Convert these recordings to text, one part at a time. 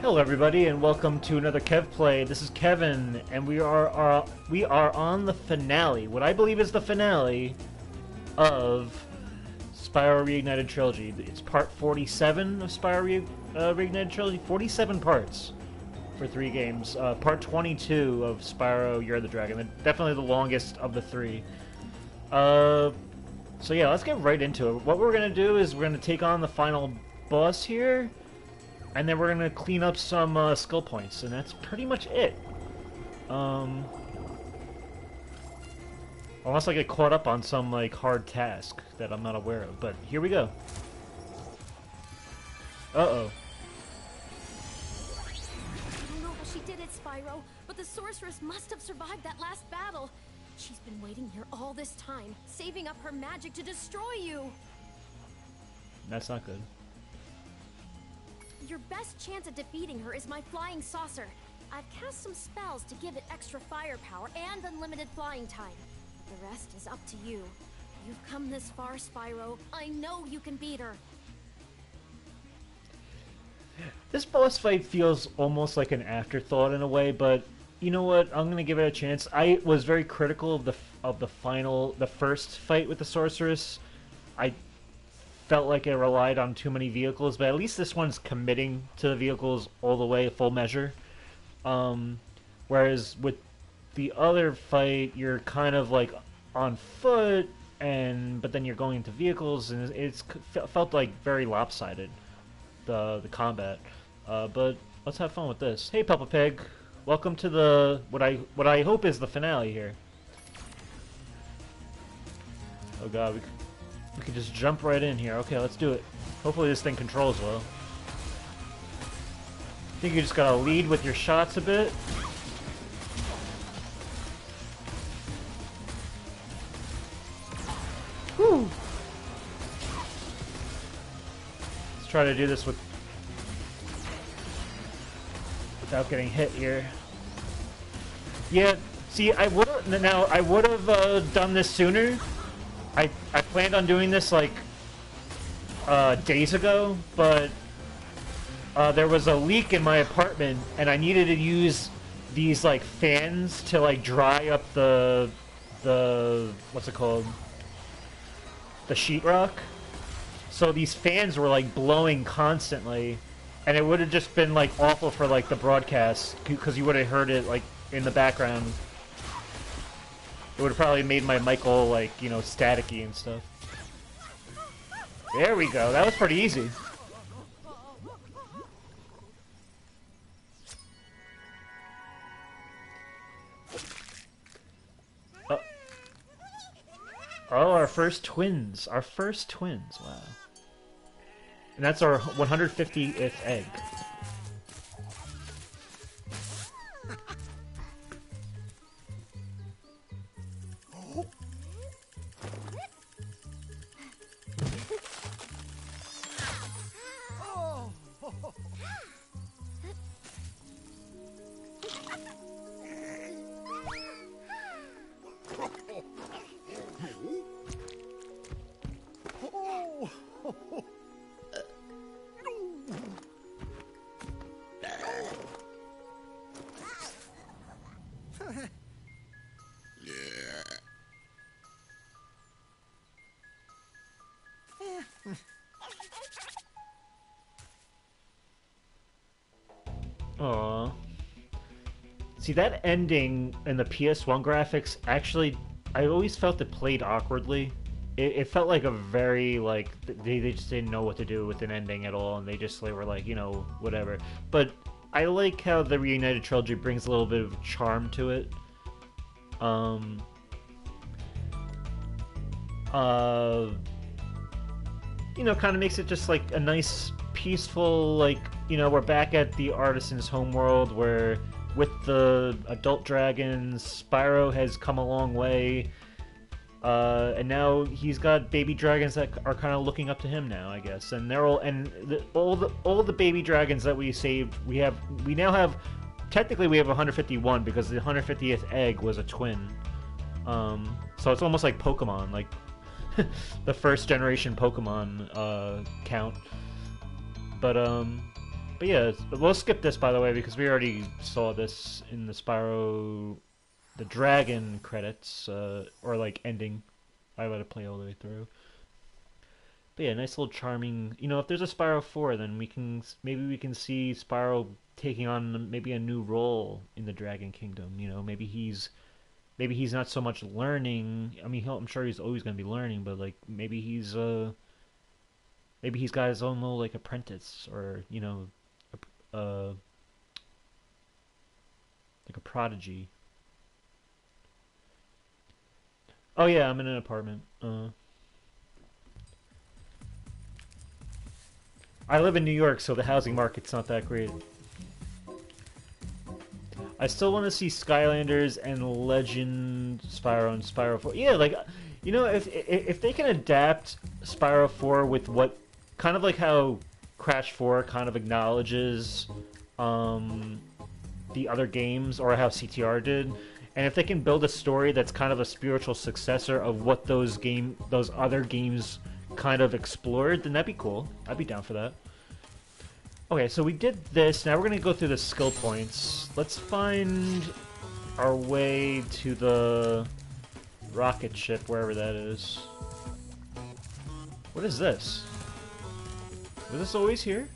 Hello everybody and welcome to another Kev Play. This is Kevin and we are on the finale, what I believe is the finale of Spyro Reignited Trilogy. It's part 47 of Spyro Reignited Trilogy, 47 parts for 3 games. Part 22 of Spyro You're the Dragon, definitely the longest of the 3. So yeah, let's get right into it. What we're going to do is we're going to take on the final boss here. And then we're gonna clean up some skill points, and that's pretty much it. Unless I get caught up on some like hard task that I'm not aware of. But here we go. Uh-oh. I don't know how she did it, Spyro, but the sorceress must have survived that last battle. She's been waiting here all this time, saving up her magic to destroy you. That's not good. Your best chance at defeating her is my flying saucer. I've cast some spells to give it extra firepower and unlimited flying time. The rest is up to you. You've come this far, Spyro. I know you can beat her. This boss fight feels almost like an afterthought in a way, but you know what? I'm gonna give it a chance. I was very critical of the first fight with the sorceress. I felt like it relied on too many vehicles, but at least this one's committing to the vehicles all the way, full measure. Whereas with the other fight, you're kind of like on foot, but then you're going into vehicles, and it's felt like very lopsided, the combat. But let's have fun with this. Hey, Peppa Pig, welcome to the what I hope is the finale here. Oh God, we can just jump right in here. Okay, let's do it. Hopefully this thing controls well. I think you just gotta lead with your shots a bit. Whew. Let's try to do this without getting hit here. Yeah, see, I would have done this sooner. I planned on doing this like days ago, but there was a leak in my apartment, and I needed to use these like fans to like dry up the what's it called? The sheetrock. So these fans were like blowing constantly, and it would have just been like awful for like the broadcast because you would have heard it like in the background. It would have probably made my mic all, like, you know, staticky and stuff. There we go. That was pretty easy. Oh, our first twins. Our first twins. Wow. And that's our 150th egg. Aww. See, that ending in the PS1 graphics, actually, I always felt it played awkwardly. It felt like a very, like, they just didn't know what to do with an ending at all, and they were like, you know, whatever. But I like how the Reunited Trilogy brings a little bit of charm to it. You know, kind of makes it just like a nice, peaceful, like, you know, we're back at the artisan's homeworld where with the adult dragons, Spyro has come a long way, and now he's got baby dragons that are kind of looking up to him now, I guess. And they're all the baby dragons that we saved, we now have technically we have 151 because the 150th egg was a twin. So it's almost like Pokemon, like the first generation Pokemon count. But But yeah, we'll skip this, by the way, because we already saw this in the Spyro the Dragon credits, or like ending. I let it play all the way through. But yeah, nice little charming. You know, if there's a Spyro 4, then maybe we can see Spyro taking on maybe a new role in the Dragon Kingdom. You know, maybe he's not so much learning. I mean, I'm sure he's always going to be learning, but like maybe he's got his own little like apprentice, or you know, like a prodigy. Oh yeah, I'm in an apartment. I live in New York, so the housing market's not that great. I still want to see Skylanders and Legend Spyro and Spyro 4. Yeah, like, you know, if they can adapt Spyro 4 with what, kind of like how Crash 4 kind of acknowledges the other games, or how CTR did, and if they can build a story that's kind of a spiritual successor of what those other games kind of explored, then that'd be cool. I'd be down for that. Okay, so we did this. Now we're going to go through the skill points. Let's find our way to the rocket ship, wherever that is. What is this? Was this always here?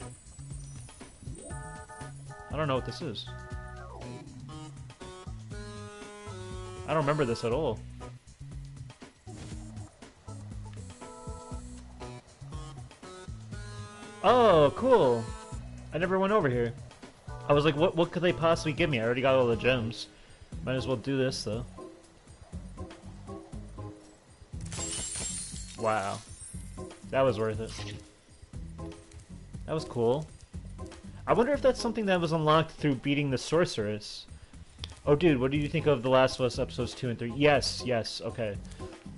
I don't know what this is. I don't remember this at all. Oh, cool. I never went over here. I was like, what could they possibly give me? I already got all the gems. Might as well do this, though. Wow. That was worth it. That was cool. I wonder if that's something that was unlocked through beating the sorceress. Oh, dude, what do you think of The Last of Us episodes 2 and 3? Yes, okay.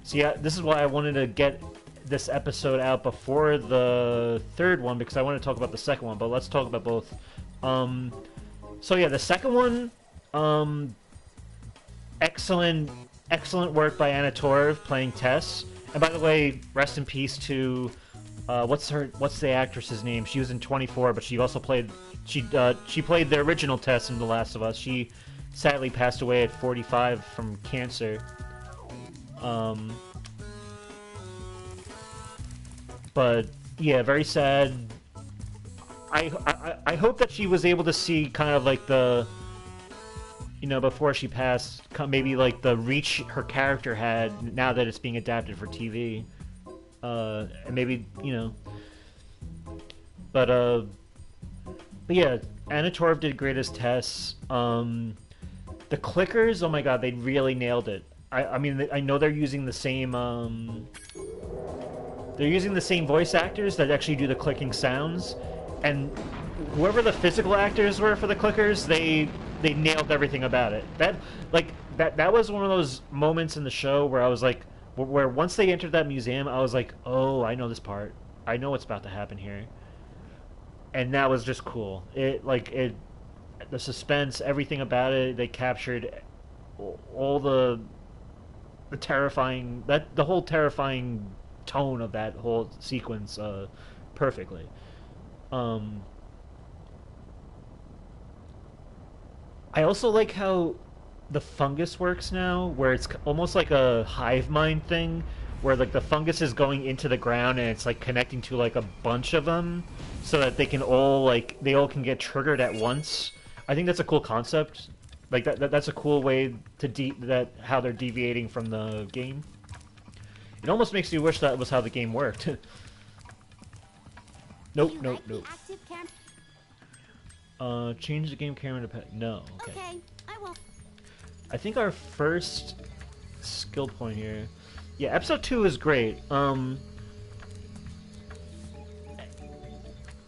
See, this is why I wanted to get this episode out before the third one, because I want to talk about the second one, but let's talk about both. So yeah, the second one, excellent work by Anna Torv playing Tess. And by the way, rest in peace to what's the actress's name? She was in 24, but she also played she played the original Tess in The Last of Us. She sadly passed away at 45 from cancer. But yeah, very sad. I hope that she was able to see kind of like the, you know, before she passed, maybe like the reach her character had now that it's being adapted for TV. And maybe, you know, but yeah, Anna Torv did great as Tess. The clickers, oh my god, they really nailed it. I mean, I know they're using the same voice actors that actually do the clicking sounds, and whoever the physical actors were for the clickers, they nailed everything about it. That was one of those moments in the show where I was like, where once they entered that museum, I was like, oh, I know this part. I know what's about to happen here. And that was just cool. The suspense, everything about it, they captured all the terrifying, the whole terrifying tone of that whole sequence perfectly. I also like how the fungus works now, where it's almost like a hive mind thing, where like the fungus is going into the ground and it's like connecting to like a bunch of them, so that they all can get triggered at once. I think that's a cool concept. Like that's a cool way to how they're deviating from the game. It almost makes you wish that was how the game worked. Nope. Change the game camera to pet. No. Okay. I will. I think our first skill point here. Yeah, episode 2 is great. What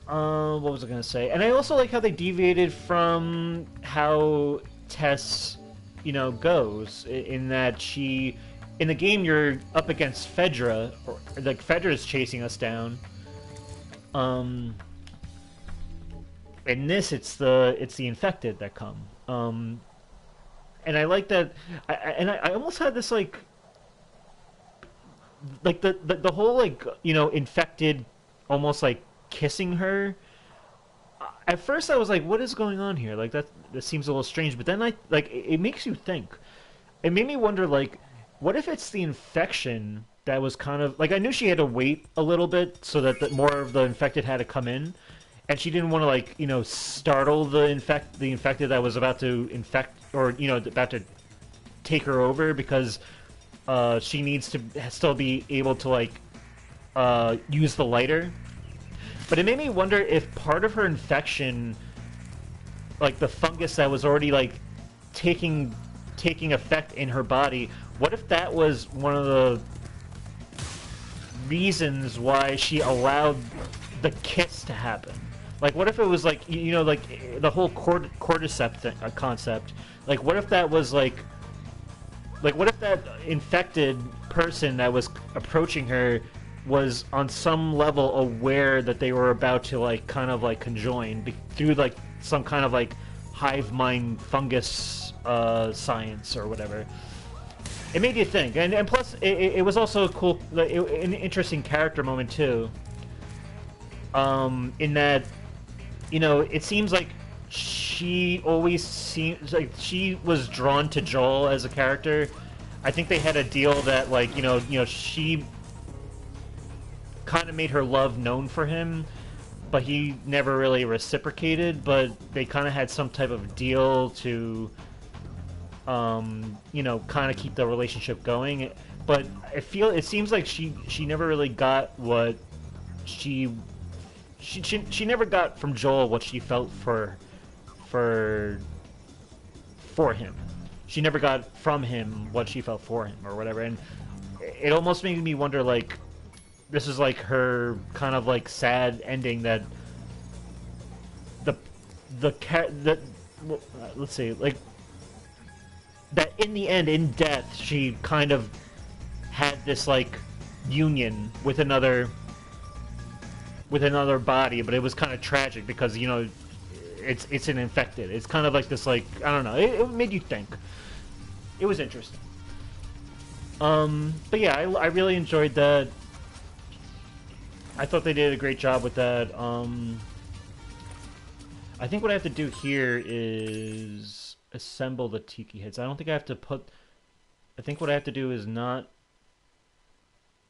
was I gonna say? And I also like how they deviated from how Tess, you know, goes. In that in the game you're up against Fedra, or like Fedra's chasing us down. In this, it's the infected that come. And I like that. I almost had this like the whole like, you know, infected almost like kissing her. at first I was like, what is going on here? Like that seems a little strange. But then it makes you think. It made me wonder, like, what if it's the infection that was kind of like, I knew she had to wait a little bit so that more of the infected had to come in, and she didn't want to, like, startle the infected that was about to infect, or about to take her over, because she needs to still be able to, like, use the lighter. But it made me wonder if part of her infection, like the fungus that was already, like, taking effect in her body, what if that was one of the reasons why she allowed the kiss to happen? Like, what if it was like, like the whole cordyceps concept? Like, what if that was like what if that infected person that was approaching her was on some level aware that they were about to, like, kind of like conjoin through, like, some kind of, like, hive mind fungus science or whatever? It made you think, and plus it was also a cool, like, an interesting character moment too. In that, it seems like she always seems like she was drawn to Joel as a character. I think they had a deal that, like, she kind of made her love known for him, but he never really reciprocated. But they kind of had some type of deal to, kind of keep the relationship going. But it seems like she never really got what she never got from Joel what she felt for him. She never got from him what she felt for him, or whatever. And it almost made me wonder, like, this is like her kind of, like, sad ending, that let's see, like, that in the end, in death, she kind of had this, like, union with another body, but it was kind of tragic because, it's an infected. It's kind of like this, like, I don't know. It made you think. It was interesting. But yeah, I really enjoyed that. I thought they did a great job with that. I think what I have to do here is assemble the tiki heads. I don't think I have to put... I think what I have to do is not...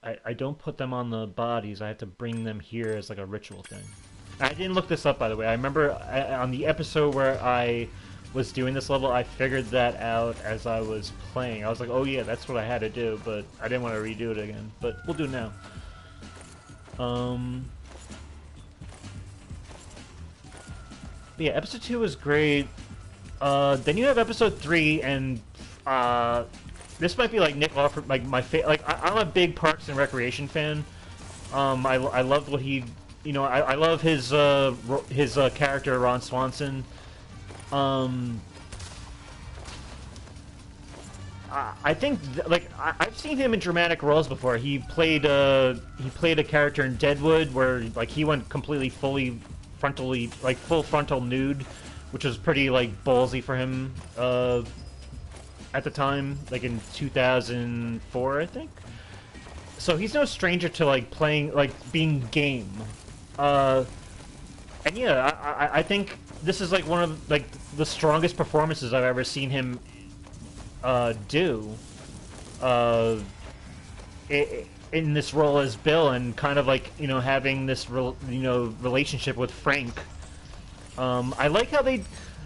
I don't put them on the bodies. I have to bring them here as, like, a ritual thing. I didn't look this up, by the way. I remember on the episode where I was doing this level, I figured that out as I was playing. I was like, oh yeah, that's what I had to do, but I didn't want to redo it again. But we'll do it now. But yeah, episode 2 was great. Then you have episode 3, and this might be like Nick Offer, like my like I'm a big Parks and Recreation fan. I loved what he, I love his character Ron Swanson. I think I've seen him in dramatic roles before. He played a character in Deadwood where, like, he went completely full frontal nude, which was pretty, like, ballsy for him at the time, like in 2004, I think. So he's no stranger to, like, playing, like, being game. And yeah, I think this is, like, one of, like, the strongest performances I've ever seen him do in this role as Bill, and kind of, like, having this relationship with Frank. I like how they,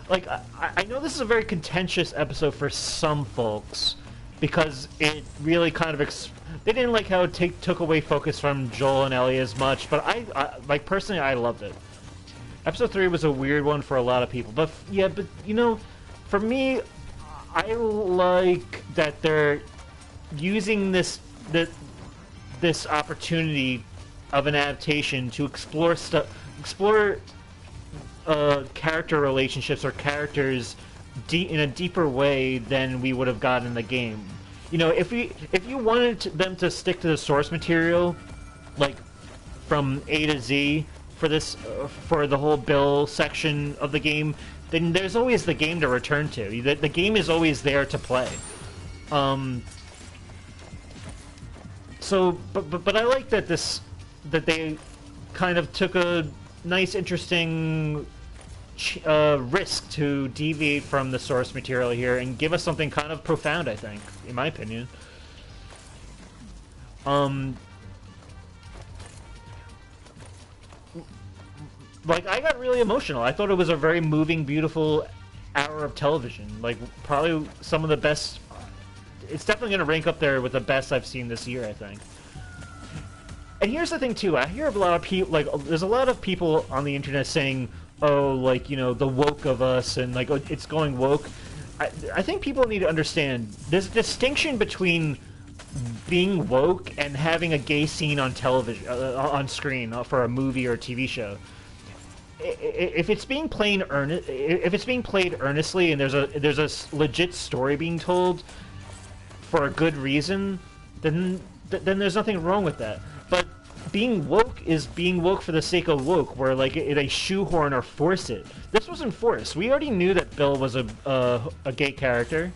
like, I know this is a very contentious episode for some folks because it really kind of they didn't like how it took away focus from Joel and Ellie as much, but I like, personally, I loved it. Episode 3 was a weird one for a lot of people, but yeah, but for me, I like that they're using this opportunity of an adaptation to explore character relationships or characters in a deeper way than we would have gotten in the game. If you wanted them to stick to the source material, like from A to Z for this for the whole Bill section of the game, then there's always the game to return to. The game is always there to play. So, but I like that they kind of took a nice, interesting risk to deviate from the source material here and give us something kind of profound, I think, in my opinion. Like, I got really emotional. I thought it was a very moving, beautiful hour of television. Like, probably some of the best... It's definitely going to rank up there with the best I've seen this year, I think. And here's the thing, too. I hear a lot of people... Like, there's a lot of people on the internet saying, oh, like, you know, the woke of us, and, like, oh, it's going woke. I think people need to understand there's a distinction between being woke and having a gay scene on television, on screen, for a movie or a TV show. If it's being played earnestly, and there's a legit story being told for a good reason, then there's nothing wrong with that. But being woke is being woke for the sake of woke, where like they shoehorn or force it. This wasn't forced. We already knew that Bill was a gay character.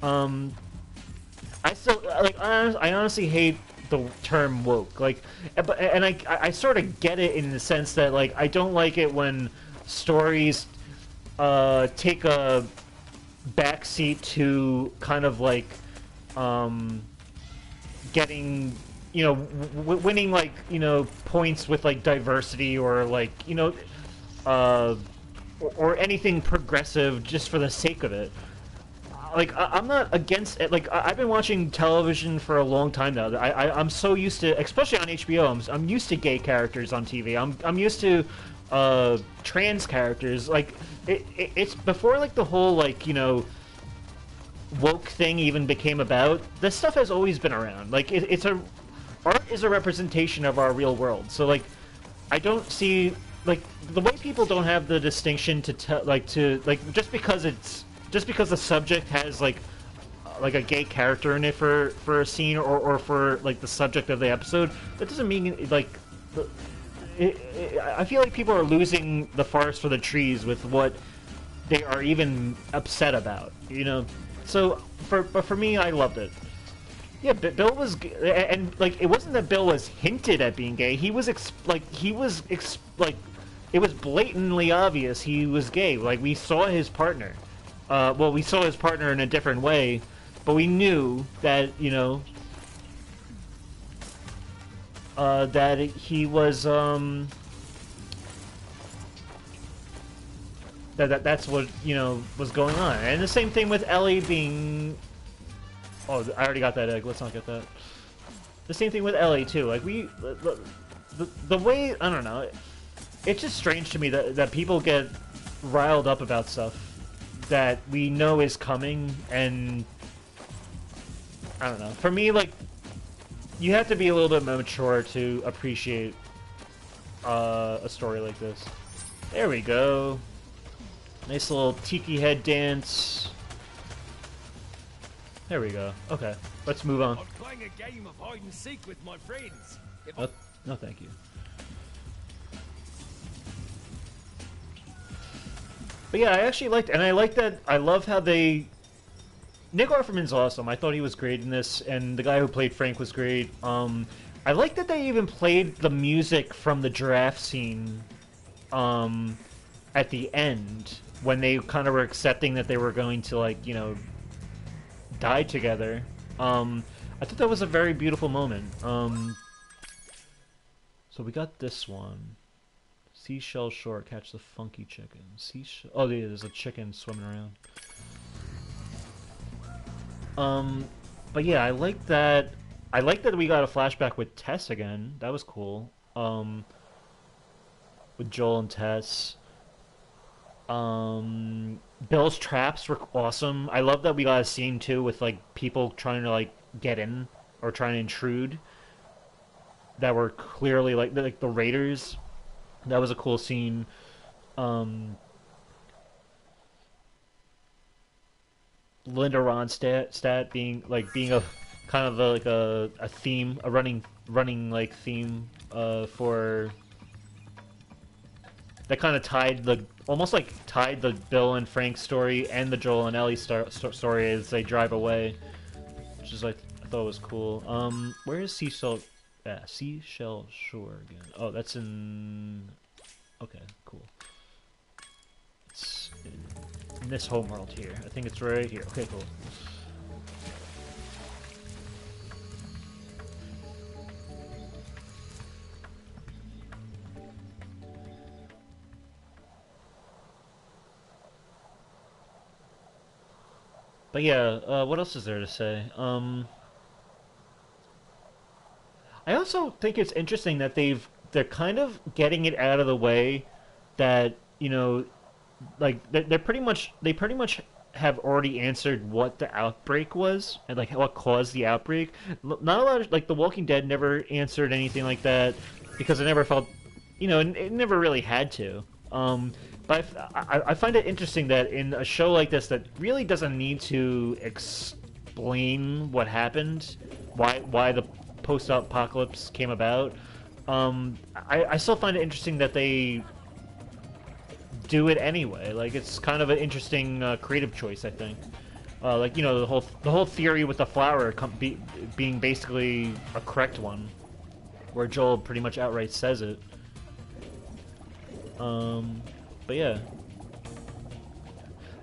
I still like. I honestly hate the term woke. Like, and I sort of get it in the sense that like I don't like it when stories take a backseat to kind of like getting, you know, winning like, you know, points with like diversity or like, you know, or anything progressive just for the sake of it. Like, I'm not against it. Like, I've been watching television for a long time now. I'm so used to, especially on HBO, I'm used to gay characters on TV. I'm used to trans characters. Like, it's before like the whole like, you know, woke thing even became about. This stuff has always been around. Like, art is a representation of our real world. So like, I don't see like the way people don't have the distinction to just because the subject has like a gay character in it for a scene or for like the subject of the episode, that doesn't mean like I feel like people are losing the forest for the trees with what they are even upset about, you know. So but for me, I loved it. Yeah, Bill was, and like it wasn't that Bill was hinted at being gay. It was blatantly obvious he was gay. Like, we saw his partner. Well, we saw his partner in a different way, but we knew that, you know, that he was, that's what, you know, was going on. And the same thing with Ellie being... Oh, I already got that egg. Let's not get that. The same thing with Ellie, too. Like, the way... I don't know. It's just strange to me that people get riled up about stuff that we know is coming, and I don't know. For me, like, you have to be a little bit more mature to appreciate a story like this. There we go. Nice little tiki head dance. There we go. Okay, let's move on. I'm playing a game of hide and seek with my friends. No, thank you. But yeah, I actually liked, and I like that. I love how they. Nick Offerman's awesome. I thought he was great in this, and the guy who played Frank was great. I like that they even played the music from the giraffe scene at the end when they kind of were accepting that they were going to, like, you know, die together. I thought that was a very beautiful moment. So we got this one. Seashell Shore, catch the funky chicken. Seashell. Oh, yeah, there's a chicken swimming around. But yeah, I like that. I like that we got a flashback with Tess again. That was cool. With Joel and Tess. Bill's traps were awesome. I love that we got a scene too with like people trying to like get in or trying to intrude. That were clearly like the raiders. That was a cool scene. Linda Ronstadt being a kind of like a theme, a running like theme for that kind of tied the Bill and Frank story and the Joel and Ellie story as they drive away, which is like I thought was cool. Where is Seashell? Yeah, Seashell Shore again. Oh, that's in... Okay. this homeworld here. I think it's right here. Okay, cool. But yeah, what else is there to say? I also think it's interesting that they're kind of getting it out of the way that, you know, like they pretty much have already answered what the outbreak was and like what caused the outbreak. Not a lot of like The Walking Dead never answered anything like that because it never felt, you know, it never really had to. But I find it interesting that in a show like this that really doesn't need to explain what happened, why the post-apocalypse came about. I still find it interesting that they do it anyway. Like, it's kind of an interesting creative choice, I think. Like, you know, the whole theory with the flower being basically a correct one, where Joel pretty much outright says it. But yeah.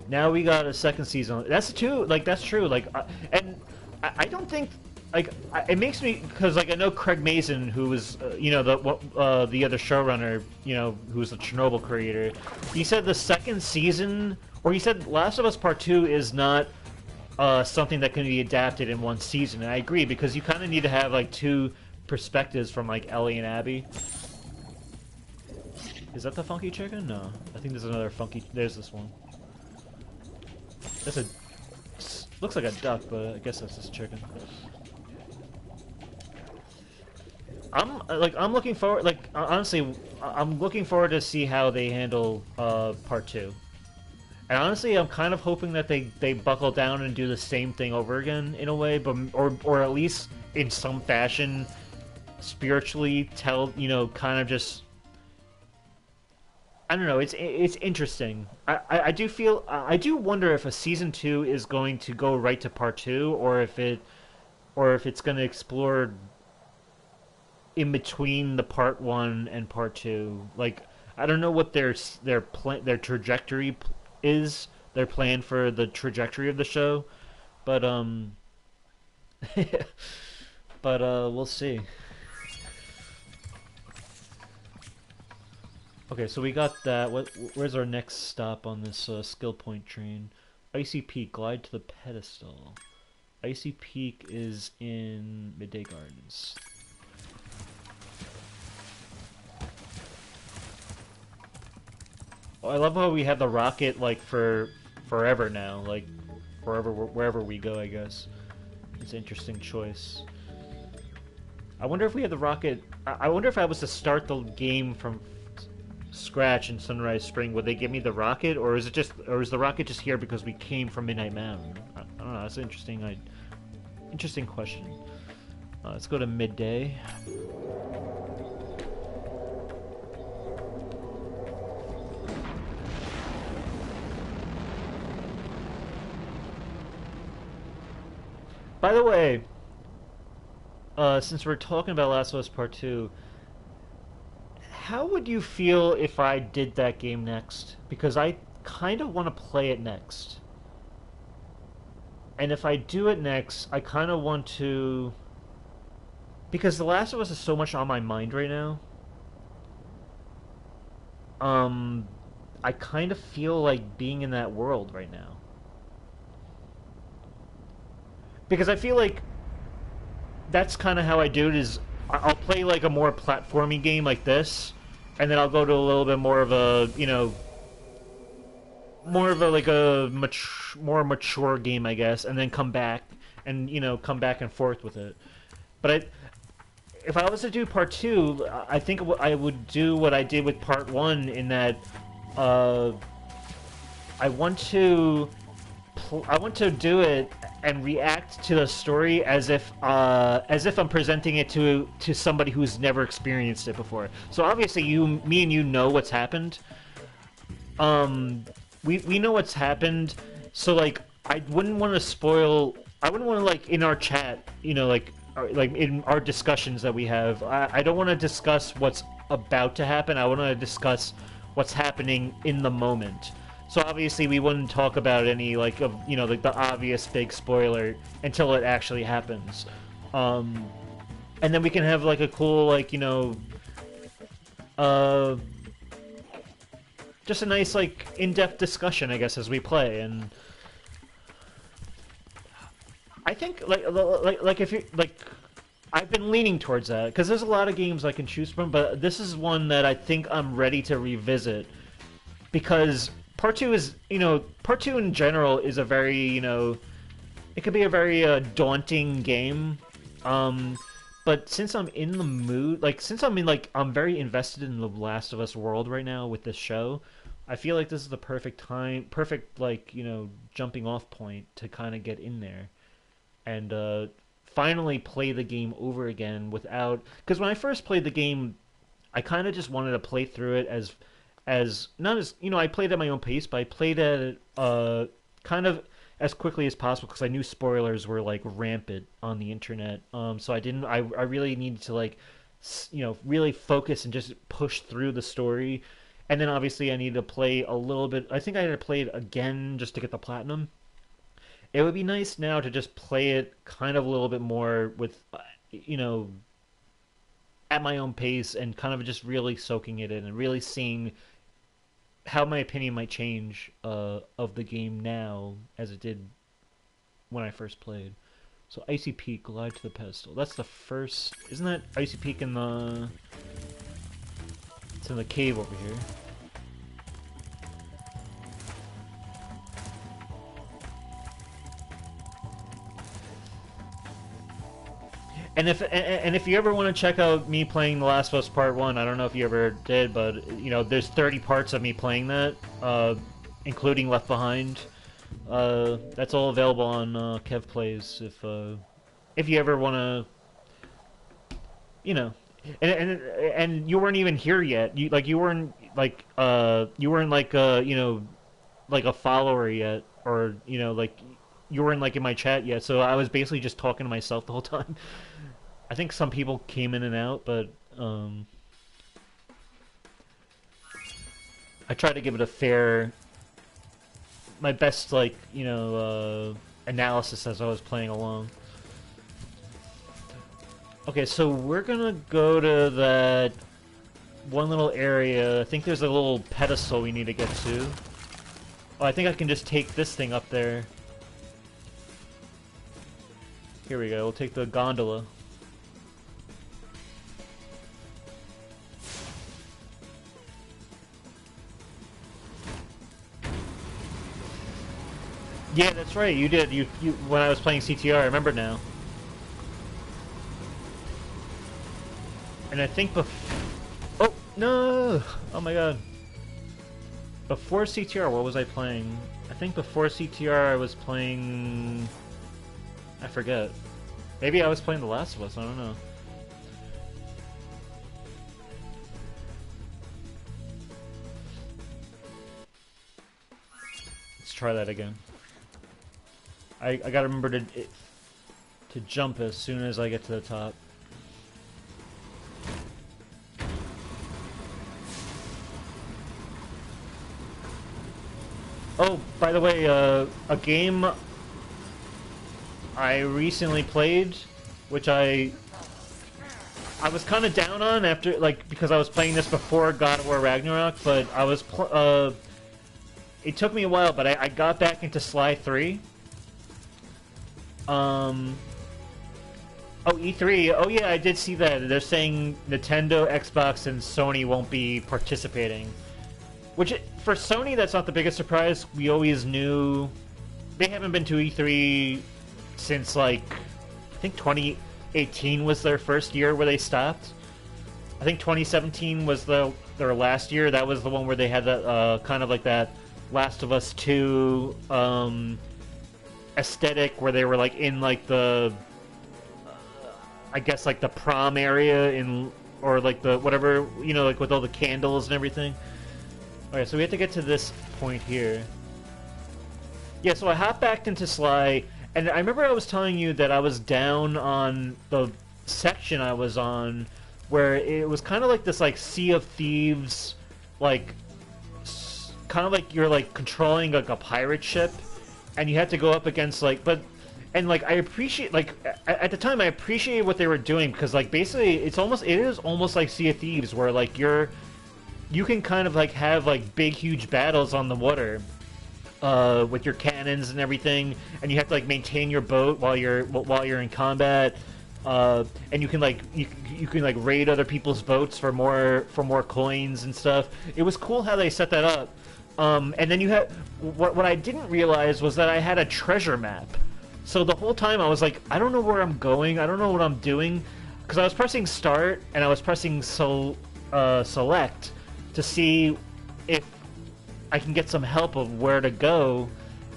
Now we got a second season. That's true. Like, that's true. Like, and I don't think. Like, it makes me, because like I know Craig Mazin, who was you know, the other showrunner, you know, who's the Chernobyl creator. He said the second season, or he said Last of Us Part 2 is not something that can be adapted in one season. And I agree, because you kind of need to have like two perspectives from like Ellie and Abby. Is that the funky chicken? No, I think there's another funky. There's this one. That's a looks like a duck, but I guess that's just chicken. I'm looking forward, like, honestly, I'm looking forward to see how they handle part 2. And honestly, I'm kind of hoping that they buckle down and do the same thing over again in a way, but or at least in some fashion spiritually tell, you know, kind of just, I don't know, it's interesting. I do wonder if a season 2 is going to go right to part 2 or if it's going to explore in between the part 1 and part 2. Like, I don't know what their trajectory is, their plan for the trajectory of the show, but but we'll see. Okay, so we got that. Where's our next stop on this skill point train? Icy Peak, glide to the pedestal. Icy Peak is in Midday Gardens. Oh, I love how we have the rocket, like, for forever now. Like, wherever we go, I guess. It's an interesting choice. I wonder if we had the rocket... I wonder if I was to start the game from scratch in Sunrise Spring, would they give me the rocket? Or is the rocket just here because we came from Midnight Mountain? I don't know, that's an interesting question. Let's go to Midday. By the way, since we're talking about Last of Us Part 2, how would you feel if I did that game next? Because I kind of want to play it next. And if I do it next, I kind of want to... Because The Last of Us is so much on my mind right now. I kind of feel like being in that world right now. Because I feel like that's kind of how I do it, is I'll play like a more platformy game like this, and then I'll go to a little bit more of a, you know, more of a, like a more mature game, I guess, and then come back and, you know, come back and forth with it. But if I was to do part 2, I think I would do what I did with part 1 in that I want to do it and react to the story as if I'm presenting it to somebody who's never experienced it before. So obviously me and you know what's happened. We know what's happened. So like I wouldn't want to like in our chat, you know, like in our discussions that we have, I don't want to discuss what's about to happen. I want to discuss what's happening in the moment. So obviously we wouldn't talk about any like of like the obvious big spoiler until it actually happens. And then we can have like a cool like uh just a nice like in-depth discussion, I guess, as we play. And I think like if you like, I've been leaning towards that because there's a lot of games I can choose from, but this is one that I think I'm ready to revisit because part two is part two in general is a very it could be a very daunting game. But since I'm in the mood, like since I'm very invested in the Last of Us world right now with this show, I feel like this is the perfect time, perfect like jumping off point to kind of get in there and finally play the game over again without, because when I first played the game, I kind of just wanted to play through it as not as I played at my own pace, but I played at it kind of as quickly as possible because I knew spoilers were like rampant on the internet. So I really needed to like really focus and just push through the story. And then obviously I needed to play a little bit. I think I had to play it again just to get the platinum. It would be nice now to just play it kind of a little bit more with at my own pace and kind of just really soaking it in and really seeing how my opinion might change of the game now as it did when I first played. So Icy Peak, Glide to the Pedestal. That's the first. Isn't that Icy Peak in the? It's in the cave over here. And if you ever want to check out me playing The Last of Us Part 1, I don't know if you ever did, but there's 30 parts of me playing that, including Left Behind. That's all available on Kev Plays if you ever want to, and you weren't even here yet. You weren't like like a follower yet, or like you weren't like in my chat yet. So I was basically just talking to myself the whole time. I think some people came in and out, but I tried to give it a fair, my best like analysis as I was playing along. Okay, so we're gonna go to that one little area. I think there's a little pedestal we need to get to. Oh, I think I can just take this thing up there. Here we go, we'll take the gondola. Yeah, that's right, you did. You when I was playing CTR, I remember now. And I think oh, no! Oh my god. Before CTR, what was I playing? I think before CTR I was playing... I forget. Maybe I was playing The Last of Us, I don't know. Let's try that again. I gotta remember to jump as soon as I get to the top. Oh, by the way, a game I recently played, which I was kind of down on after, like, because I was playing this before God of War Ragnarok, but I was it took me a while, but I got back into Sly 3. Oh, E3. Oh yeah, I did see that. They're saying Nintendo, Xbox, and Sony won't be participating. Which, for Sony, that's not the biggest surprise. We always knew they haven't been to E3 since, like, I think 2018 was their first year where they stopped. I think 2017 was their last year. That was the one where they had that kind of like that Last of Us 2 aesthetic, where they were like in like the I guess like the prom area in, or like the whatever, like with all the candles and everything. Okay, so we have to get to this point here. Yeah, so I hopped back into Sly, and I remember I was telling you that I was down on the section I was on, where it was kind of like this like Sea of Thieves, like kind of like you're like controlling like a pirate ship, and you have to go up against like and like I appreciate like at the time I appreciated what they were doing because like basically it is almost like Sea of Thieves where like you can kind of like have like big huge battles on the water with your cannons and everything, and you have to like maintain your boat while you're in combat. And you can like you can like raid other people's boats for more coins and stuff. It was cool how they set that up. And then you had what I didn't realize was that I had a treasure map. So the whole time I was like, I don't know where I'm going. I don't know what I'm doing, because I was pressing start and I was pressing select to see if I can get some help of where to go.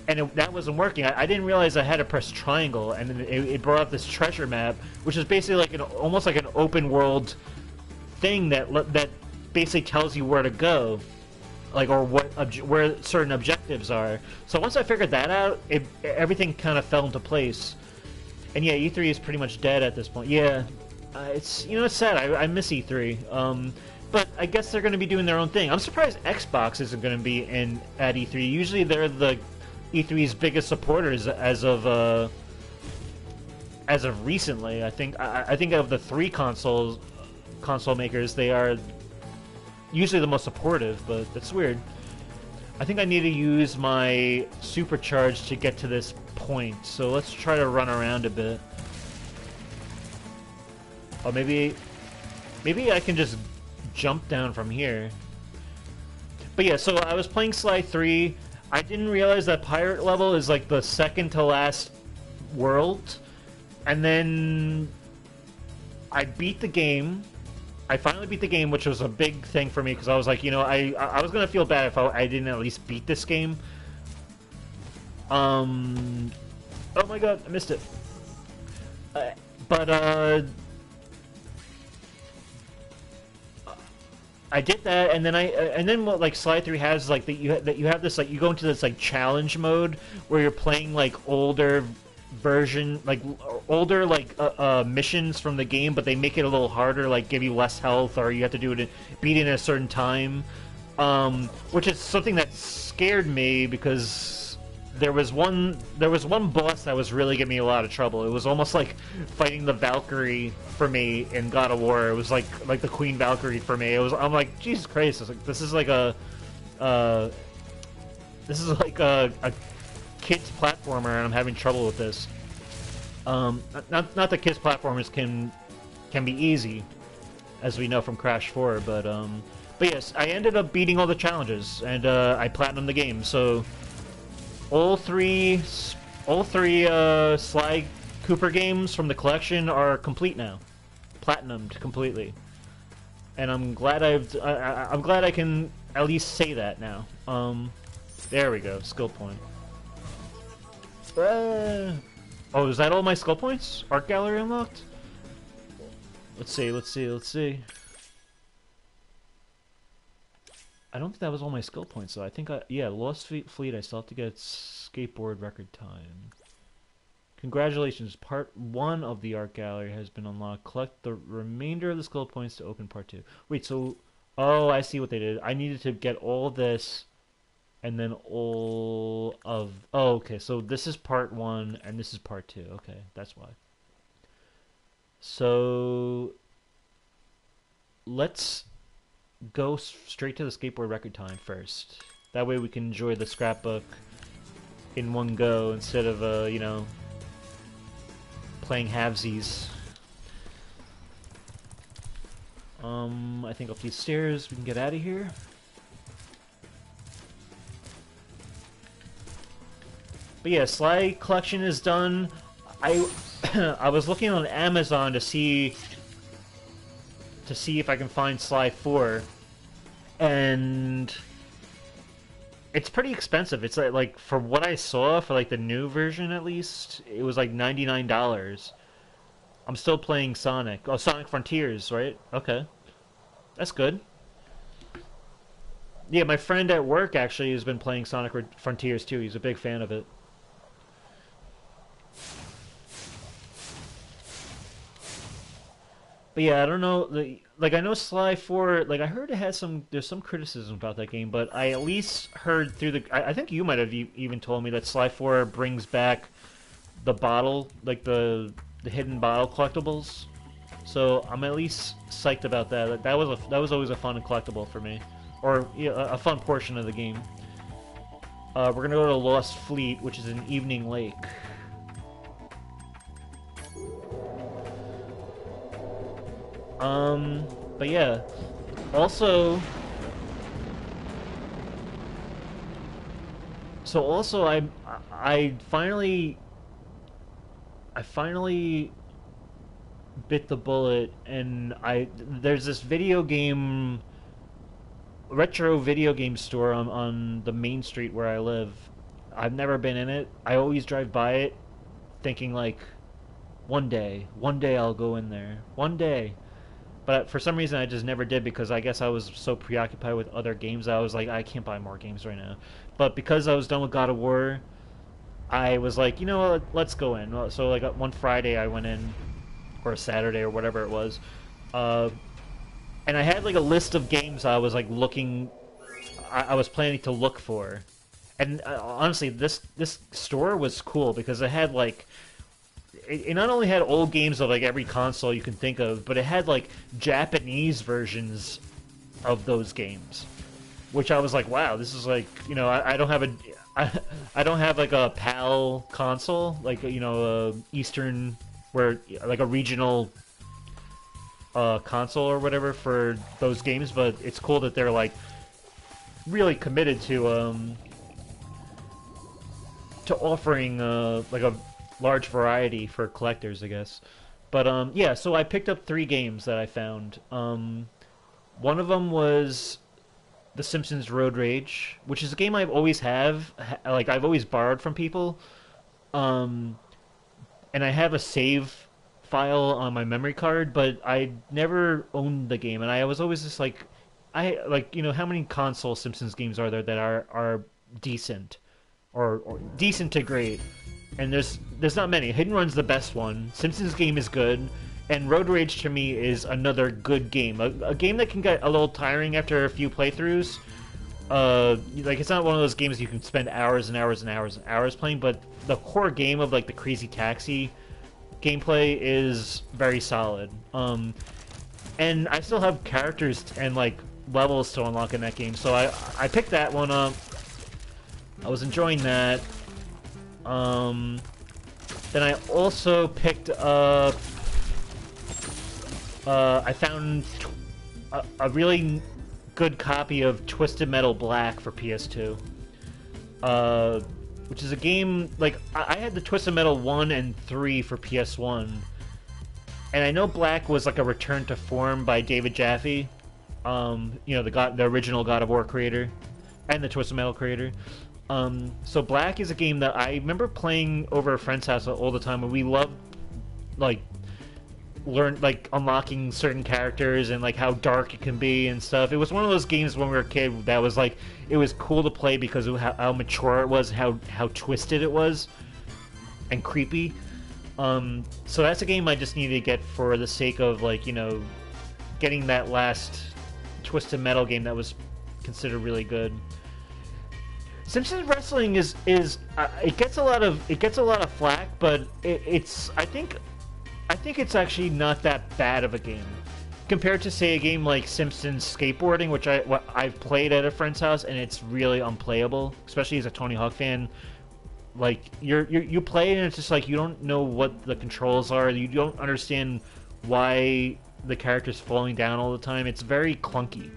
And that wasn't working. I didn't realize I had to press triangle, and it brought up this treasure map, which is basically like almost like an open world thing that basically tells you where to go, like or where certain objectives are. So once I figured that out, everything kind of fell into place. And yeah, E3 is pretty much dead at this point. Yeah, it's it's sad. I miss E3. But I guess they're going to be doing their own thing. I'm surprised Xbox isn't going to be at E3. Usually they're the E3's biggest supporters as of recently. I think of the three console makers, they are usually the most supportive, but that's weird. I think I need to use my supercharge to get to this point, so let's try to run around a bit. Oh, maybe I can just jump down from here. But yeah, so I was playing Sly 3. I didn't realize that pirate level is like the second to last world, and then I beat the game. I finally beat the game, which was a big thing for me because I was like, I was gonna feel bad if I didn't at least beat this game. Oh my god, I missed it. I did that, and then what like Sly 3 has like that you have this like you go into this like challenge mode where you're playing like older missions from the game, but they make it a little harder, like give you less health, or you have to beat it in a certain time, which is something that scared me because there was one boss that was really giving me a lot of trouble. It was almost like fighting the Valkyrie for me in God of War. It was like the Queen Valkyrie for me. I'm like, Jesus Christ! I was like, this is like a kids platformer, and I'm having trouble with this. Not that kids platformers can be easy, as we know from Crash 4, but yes, I ended up beating all the challenges, and I platinumed the game. So all three Sly Cooper games from the collection are complete now, platinumed completely, and I'm glad I'm glad I can at least say that now. There we go, skill point. Oh, is that all my skill points? Art gallery unlocked? Let's see. I don't think that was all my skill points, though. I think yeah, Lost Fleet, I still have to get skateboard record time. Congratulations, part 1 of the art gallery has been unlocked. Collect the remainder of the skill points to open part 2. Wait, so... Oh, I see what they did. I needed to get all this, and then all of... Oh, okay, so this is part 1, and this is part 2. Okay, that's why. So... Let's go straight to the skateboard record time first. That way we can enjoy the scrapbook in one go instead of, playing halvesies. I think up these stairs we can get out of here. But yeah, Sly collection is done. I was looking on Amazon to see if I can find Sly 4, and it's pretty expensive. It's like for what I saw, for like the new version at least, it was like $99. I'm still playing Sonic. Oh, Sonic Frontiers, right? Okay. That's good. Yeah, my friend at work actually has been playing Sonic Frontiers too. He's a big fan of it. But yeah, I don't know. Like I know Sly 4. Like I heard it has there's some criticism about that game, but I at least heard through the. I think you might have even told me that Sly 4 brings back the bottle, like the hidden bottle collectibles. So I'm at least psyched about that. That was always a fun collectible for me, or yeah, a fun portion of the game. We're gonna go to Lost Fleet, which is an Evening Lake. But yeah. Also, I finally bit the bullet, and there's this retro video game store on the main street where I live. I've never been in it. I always drive by it thinking like one day I'll go in there. One day. But for some reason I just never did, because I guess I was so preoccupied with other games I was like, I can't buy more games right now. But because I was done with God of War, I was like, you know what, let's go in. So like one Friday I went in, or a Saturday or whatever it was, and I had like a list of games I was like I was planning to look for, and honestly, this store was cool because it had like it not only had old games of like every console you can think of, but it had like Japanese versions of those games, which I was like, wow, this is like, you know, I don't have I don't have like a PAL console, like, you know, Eastern, where like a regional console or whatever for those games, but it's cool that they're like really committed to offering like a large variety for collectors, I guess. But yeah, so I picked up 3 games that I found. One of them was The Simpsons Road Rage, which is a game I've always like I've always borrowed from people. And I have a save file on my memory card, but I never owned the game, and I was always just like, you know, how many console Simpsons games are there that are decent, or decent to great? And there's not many. Hidden Run's the best one. Simpsons game is good, and Road Rage to me is another good game. A game that can get a little tiring after a few playthroughs. Like, it's not one of those games you can spend hours and hours and hours and hours playing, but the core game of like the Crazy Taxi gameplay is very solid. And I still have characters and like levels to unlock in that game, so I picked that one up. I was enjoying that. Then I also picked up. I found a really good copy of Twisted Metal Black for PS2. Which is a game, like, I had the Twisted Metal 1 and 3 for PS1. And I know Black was like a return to form by David Jaffe. You know, the original God of War creator. And the Twisted Metal creator. So Black is a game that I remember playing over a friend's house all the time, and we loved, like, unlocking certain characters and like how dark it can be and stuff. It was one of those games when we were a kid that was like, it was cool to play because of how mature it was, how twisted it was, and creepy. So that's a game I just needed to get for the sake of, like, you know, getting that last Twisted Metal game that was considered really good. Simpsons Wrestling is it gets a lot of flack, but I think it's actually not that bad of a game compared to, say, a game like Simpsons Skateboarding, which I've played at a friend's house, and it's really unplayable, especially as a Tony Hawk fan. Like, you play and it's just like you don't know what the controls are, you don't understand why the character's falling down all the time. It's very clunky.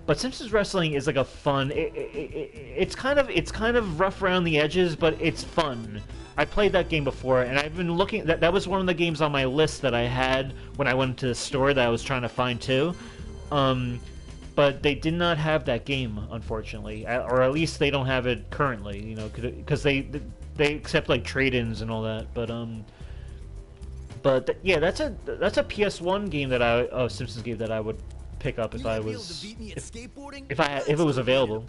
But Simpsons Wrestling is like a fun. It's kind of rough around the edges, but it's fun. I played that game before, and I've been looking. That was one of the games on my list that I had when I went to the store that I was trying to find too. But they did not have that game, unfortunately, or at least they don't have it currently. You know, because they accept like trade-ins and all that. But yeah, that's a PS1 game that Simpsons game that I would pick up if it was available.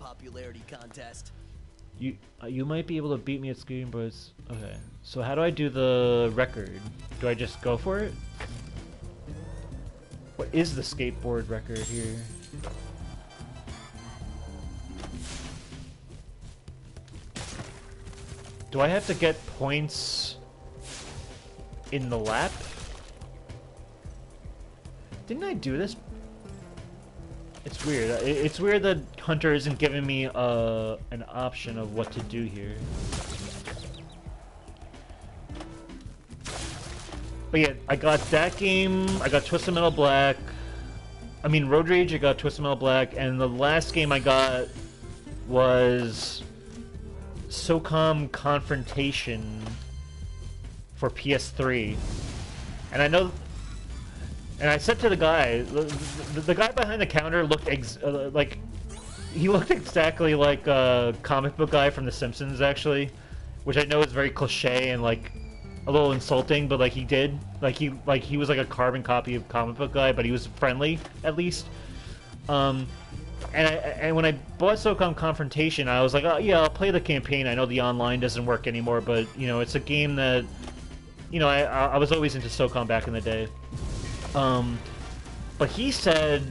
You might be able to beat me at skating, but it's okay. So how do I do the record? Do I just go for it? What is the skateboard record here? Do I have to get points in the lap? Didn't I do this? It's weird. It's weird that Hunter isn't giving me an option of what to do here. But yeah, I got that game. I got Twisted Metal Black. I mean, Road Rage, I got Twisted Metal Black. And the last game I got was SOCOM Confrontation for PS3. And I know... And I said to the guy, the guy behind the counter looked like... He looked exactly like a comic book guy from The Simpsons, actually. Which I know is very cliche and, like, a little insulting, but, like, he did. He was like a carbon copy of comic book guy, but he was friendly, at least. And when I bought SOCOM Confrontation, I was like, oh, yeah, I'll play the campaign. I know the online doesn't work anymore, but, you know, it's a game that... You know, I was always into SOCOM back in the day. But he said...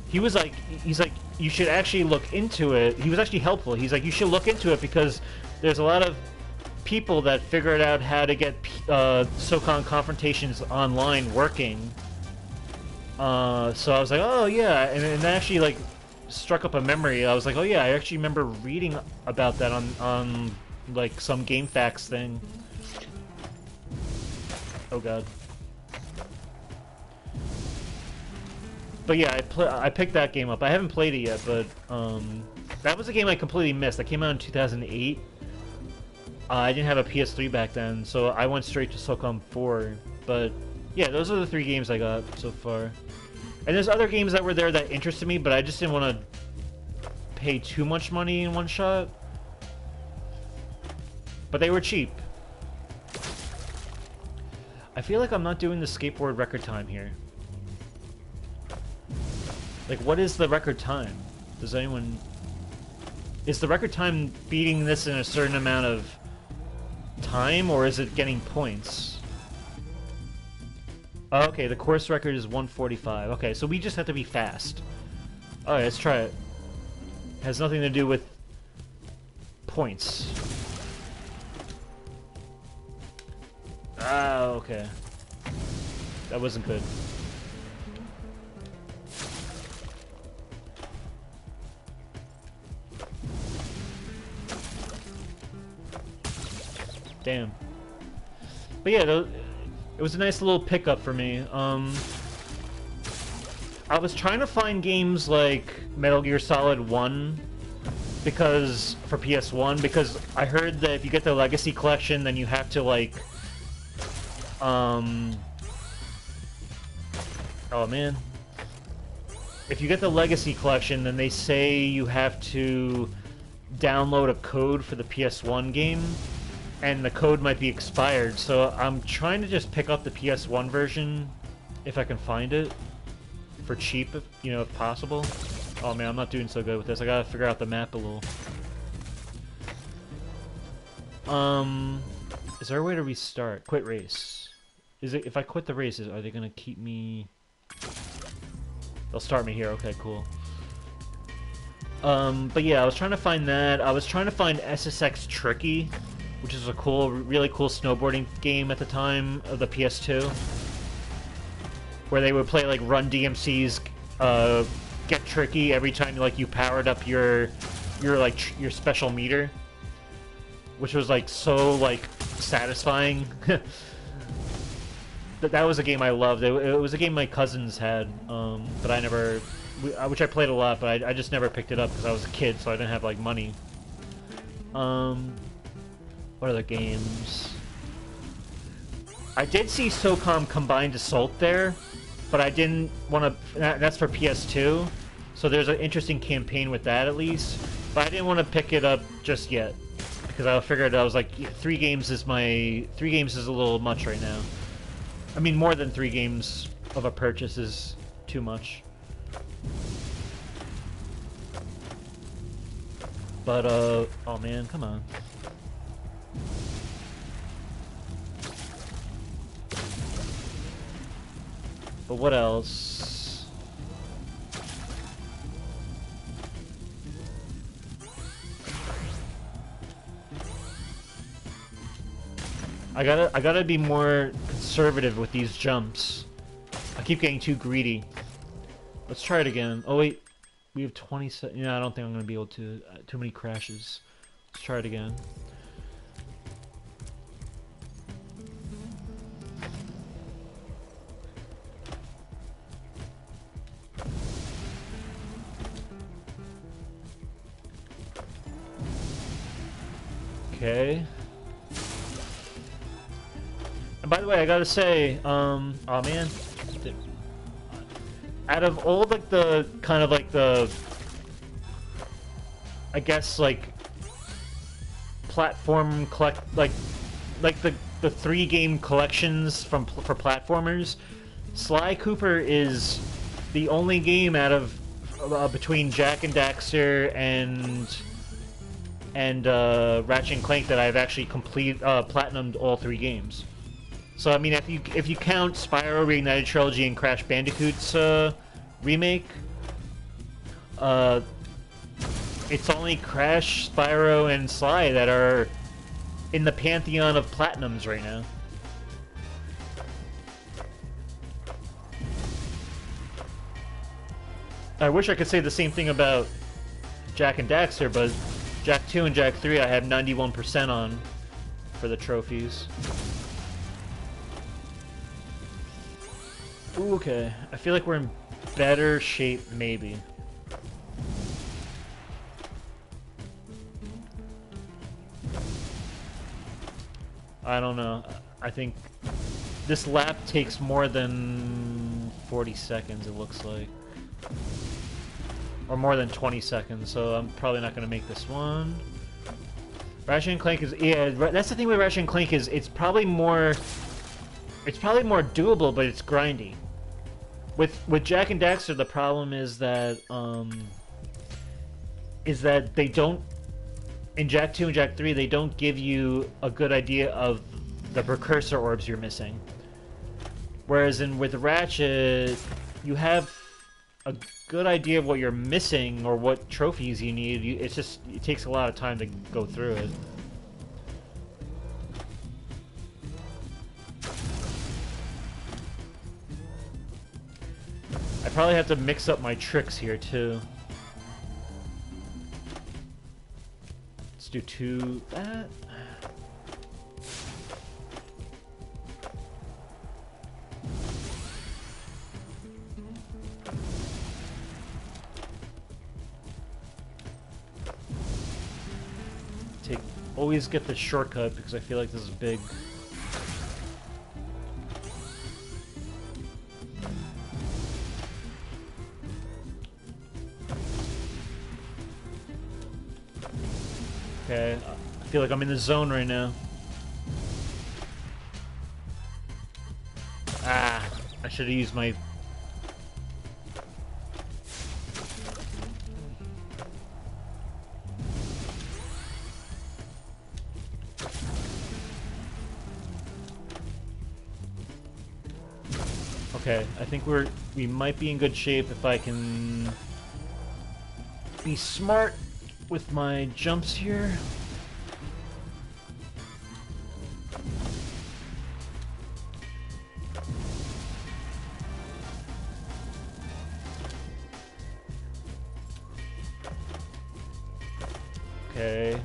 He's like, you should actually look into it. He was actually helpful. He's like, you should look into it because there's a lot of people that figured out how to get SOCOM Confrontations online working. So I was like, oh yeah, and it actually like struck up a memory. I was like, oh yeah, I actually remember reading about that on like some GameFAQs thing. Oh god. But yeah, I picked that game up. I haven't played it yet, but that was a game I completely missed. That came out in 2008. I didn't have a PS3 back then, so I went straight to SOCOM 4. But yeah, those are the 3 games I got so far. And there's other games that were there that interested me, but I just didn't want to pay too much money in one shot. But they were cheap. I feel like I'm not doing the skateboard record time here. Like, what is the record time? Does anyone... Is the record time beating this in a certain amount of time, or is it getting points? Oh, okay, the course record is 1:45. Okay, so we just have to be fast. Alright, let's try it. Has nothing to do with points. Ah, okay. That wasn't good. Damn. But yeah, it was a nice little pickup for me. I was trying to find games like Metal Gear Solid 1 because for PS1 because I heard that if you get the Legacy Collection, then you have to like oh man. If you get the Legacy Collection, then they say you have to download a code for the PS1 game. And the code might be expired, so I'm trying to just pick up the PS1 version if I can find it for cheap, you know, if possible. Oh man, I'm not doing so good with this. I gotta figure out the map a little. Is there a way to restart? Quit race. Is it if I quit the races, are they gonna keep me? They'll start me here. Okay, cool. But yeah, I was trying to find that. I was trying to find SSX Tricky, which is a cool, really cool snowboarding game at the time of the PS2, where they would play like Run DMC's Get Tricky every time like you powered up your special meter, which was like so like satisfying. That was a game I loved. It was a game my cousins had, but I never, which I played a lot, but I just never picked it up because I was a kid, so I didn't have like money. What other games? I did see SOCOM Combined Assault there, but I didn't want to... That's for PS2, so there's an interesting campaign with that at least. But I didn't want to pick it up just yet, because I figured I was like, 3 games is a little much right now. I mean, more than 3 games of a purchase is too much. But, oh man, come on. But what else? I gotta be more conservative with these jumps. I keep getting too greedy. Let's try it again. Oh wait, we have 20 seconds. Yeah, I don't think I'm gonna be able to. Too many crashes. Let's try it again. Okay. And by the way, I gotta say, oh man, out of all like the kind of like the, I guess like platform like the 3-game collections for platformers, Sly Cooper is the only game out of between Jak and Daxter and Ratchet and Clank that I've actually platinumed all 3 games. So I mean, if you count Spyro Reignited Trilogy and Crash Bandicoot's remake, it's only Crash, Spyro, and Sly that are in the pantheon of platinums right now. I wish I could say the same thing about Jak and Daxter, but Jak 2 and Jak 3 I have 91% on for the trophies. Ooh, okay. I feel like we're in better shape, maybe. I don't know. I think this lap takes more than 40 seconds, it looks like. Or more than 20 seconds, so I'm probably not going to make this one. Ratchet and Clank is... Yeah, that's the thing with Ratchet and Clank is it's probably more... It's probably more doable, but it's grindy. With Jak and Daxter, the problem is that they don't, in Jak 2 and Jak 3, they don't give you a good idea of the precursor orbs you're missing. Whereas with Ratchet, you have a good idea of what you're missing or what trophies you need. It's just, it takes a lot of time to go through it. I probably have to mix up my tricks here too. Let's do that. Always get the shortcut because I feel like this is big. Okay, I feel like I'm in the zone right now. Ah, I should have used my... Okay, I think we might be in good shape if I can be smart with my jumps here. Okay.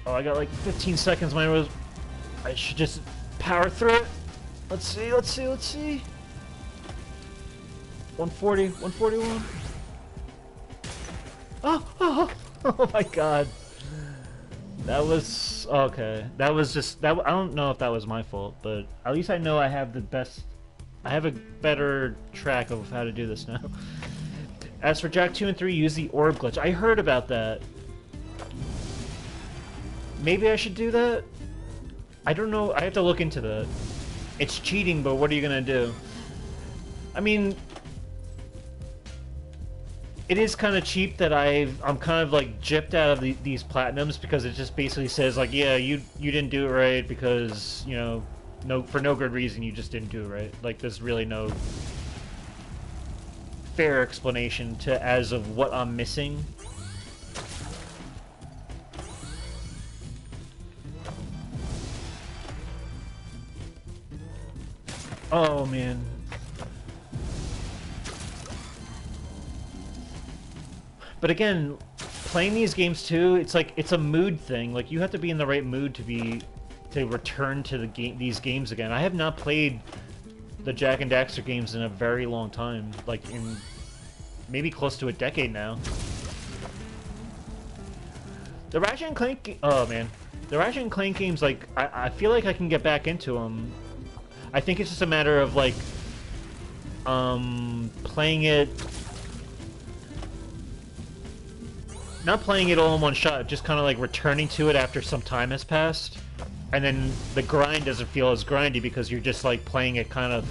Oh, I got like 15 seconds. I should just power through it. Let's see. 140, 141. Oh my god. That was okay. That was just that. I don't know if that was my fault, but at least I know I have a better track of how to do this now. As for Jak 2 and 3, use the orb glitch. I heard about that. Maybe I should do that? I don't know. I have to look into that. It's cheating, but what are you gonna do? I mean, it is kind of cheap that I'm kind of like gypped out of these platinums because it just basically says like, yeah, you didn't do it right because, you know, for no good reason you just didn't do it, right? Like, there's really no fair explanation to as of what I'm missing. Oh, man. But again, playing these games too, it's like, it's a mood thing. Like, you have to be in the right mood to return to these games again. I have not played the Jak and Daxter games in a very long time. Like, in maybe close to a decade now. The Ratchet and Clank... Oh, man. The Ratchet and Clank games, like, I feel like I can get back into them. I think it's just a matter of, like, playing it... Not playing it all in one shot, just kind of, like, returning to it after some time has passed. And then the grind doesn't feel as grindy because you're just, like, playing it kind of...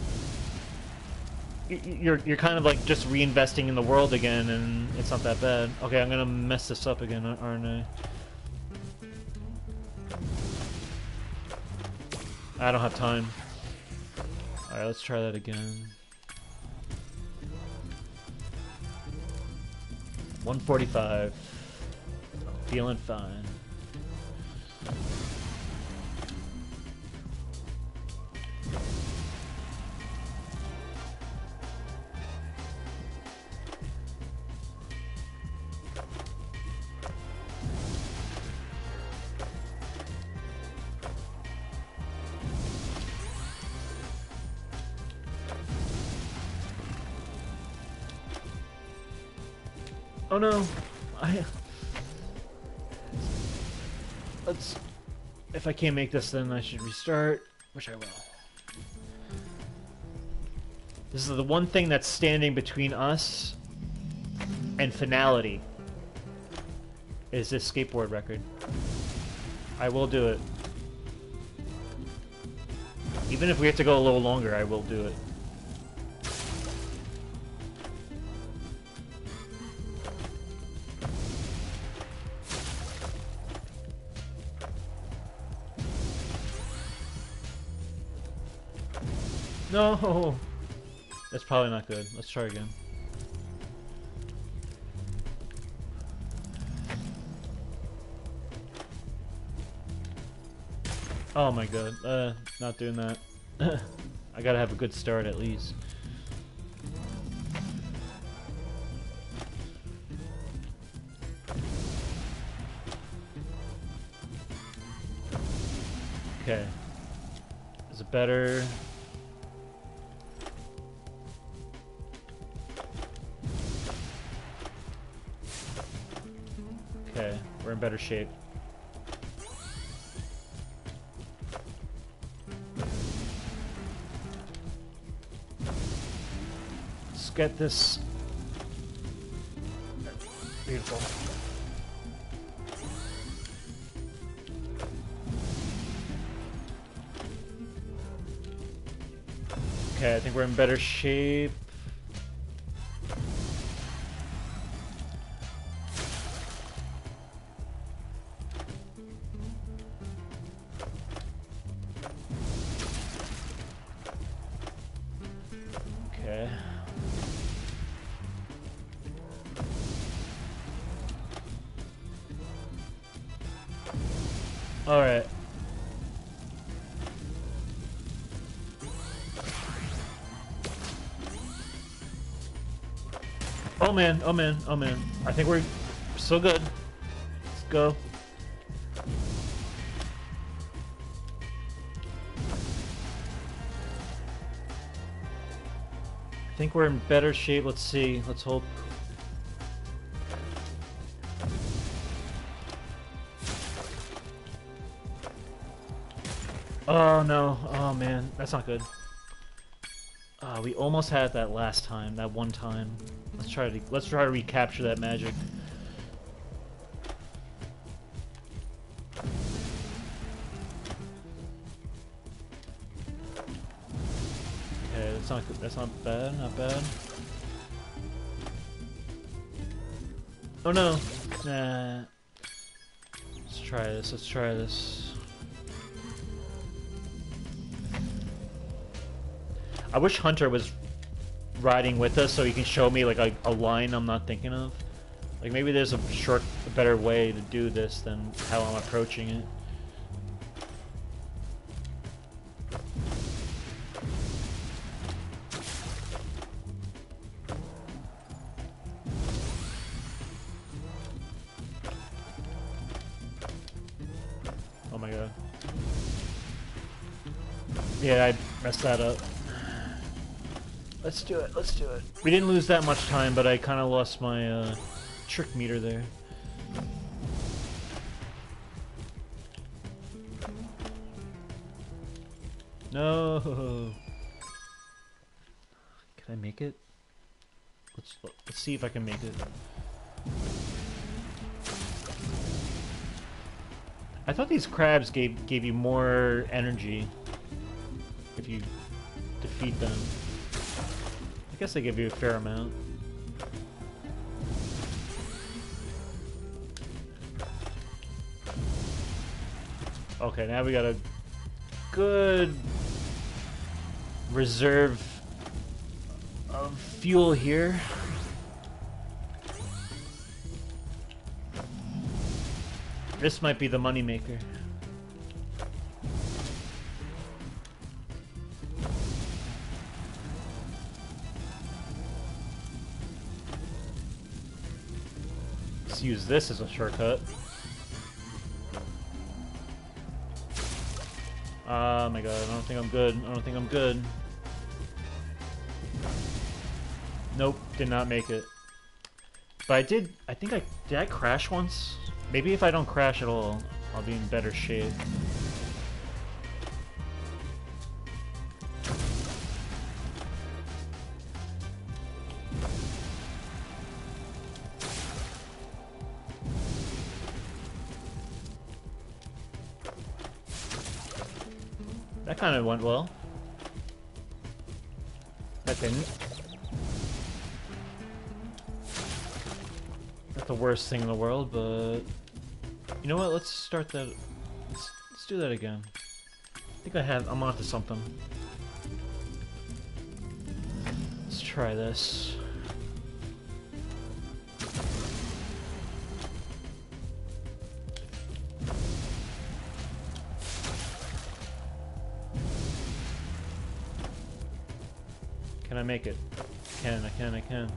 You're kind of, like, just reinvesting in the world again, and it's not that bad. Okay, I'm gonna mess this up again, aren't I? I don't have time. Alright, let's try that again. 145. Feeling fine. Oh no, if I can't make this, then I should restart, which I will. This is the one thing that's standing between us and finality, is this skateboard record. I will do it. Even if we have to go a little longer, I will do it. No! That's probably not good. Let's try again. Oh my god. Not doing that. I gotta have a good start at least. Okay. Is it better? Okay, we're in better shape. Let's get this. Beautiful. Okay, I think we're in better shape. Okay. All right. Oh man, oh man, oh man. I think we're so good. Let's go. I think we're in better shape. Let's see. Let's hope. Oh no. Oh man. That's not good. We almost had that last time. That one time. Let's try to recapture that magic. Okay, that's not good. That's not bad. Not bad. Oh no. Nah. Let's try this. Let's try this. I wish Hunter was riding with us so he can show me like a line I'm not thinking of. Like maybe there's a better way to do this than how I'm approaching it. Oh my god. Yeah, I messed that up. Let's do it, let's do it. We didn't lose that much time, but I kind of lost my trick meter there. No. Can I make it? Let's see if I can make it. I thought these crabs gave you more energy if you defeat them. I guess they give you a fair amount. Okay, now we got a good reserve of fuel here. This might be the moneymaker. Let's use this as a shortcut. Oh my god, I don't think I'm good. I don't think I'm good. Nope, did not make it. But I did I crash once? Maybe if I don't crash at all, I'll be in better shape. That kind of went well. That didn't. Not the worst thing in the world, but you know what? Let's start that. Let's do that again. I think I'm onto something. Let's try this. Can I make it? I can.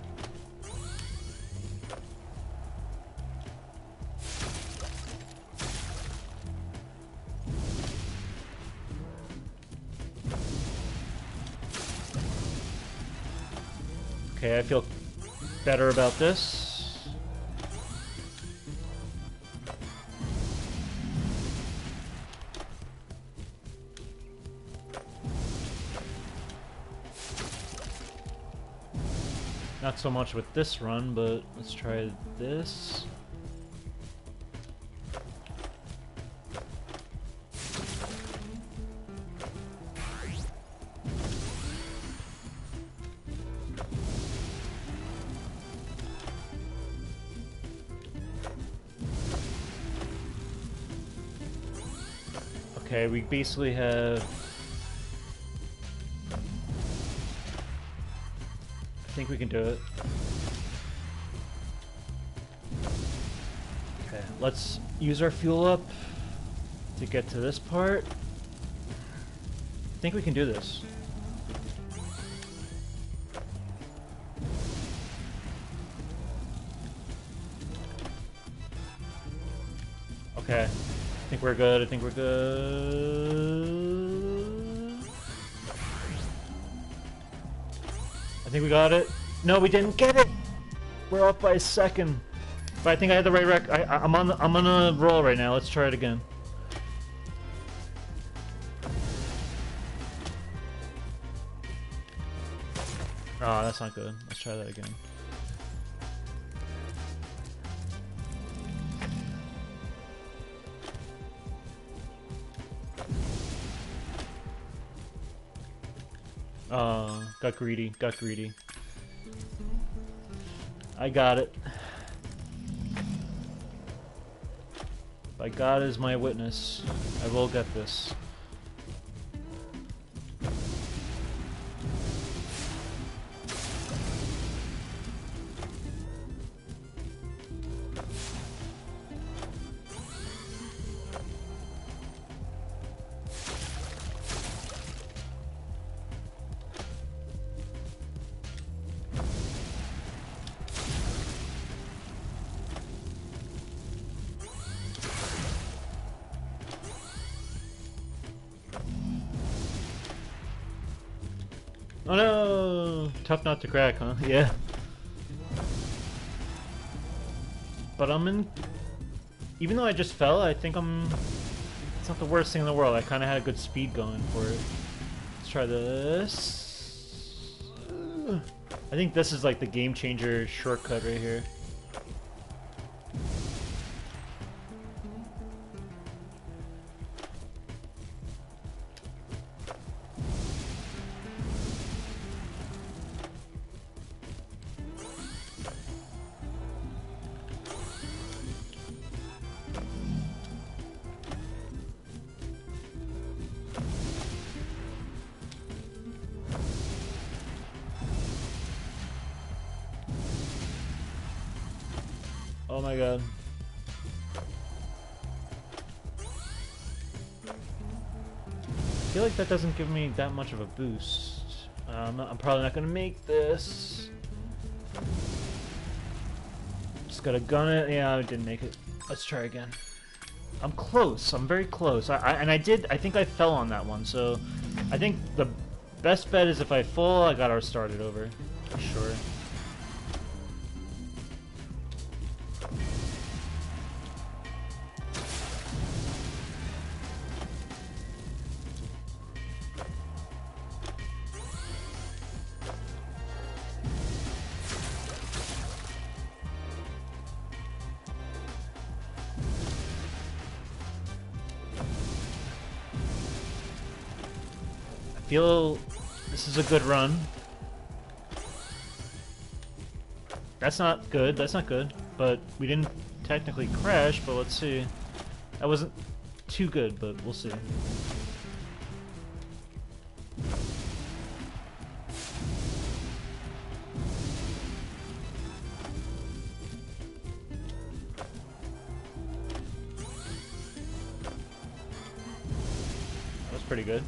Okay, I feel better about this. Not so much with this run, but let's try this. Okay, we basically have... I think we can do it. Okay, let's use our fuel up to get to this part. I think we can do this. Okay. I think we're good. I think we're good. I think we got it. No, we didn't get it. We're off by a second. But I think I had the right I'm on a roll right now. Let's try it again. Oh, that's not good. Let's try that again. Got greedy, got greedy. I got it. By God is my witness, I will get this. Oh no! Tough not to crack, huh? Yeah. But I'm in... Even though I just fell, I think I'm... It's not the worst thing in the world. I kind of had a good speed going for it. Let's try this. I think this is like the game changer shortcut right here. Oh my god. I feel like that doesn't give me that much of a boost. I'm probably not gonna make this. Just gotta gun it. Yeah, I didn't make it. Let's try again. I'm close. I'm very close. I think I fell on that one. So I think the best bet is if I fall, I gotta start it over. For sure. I feel this is a good run. That's not good. That's not good. But we didn't technically crash, but let's see. That wasn't too good, but we'll see. That was pretty good.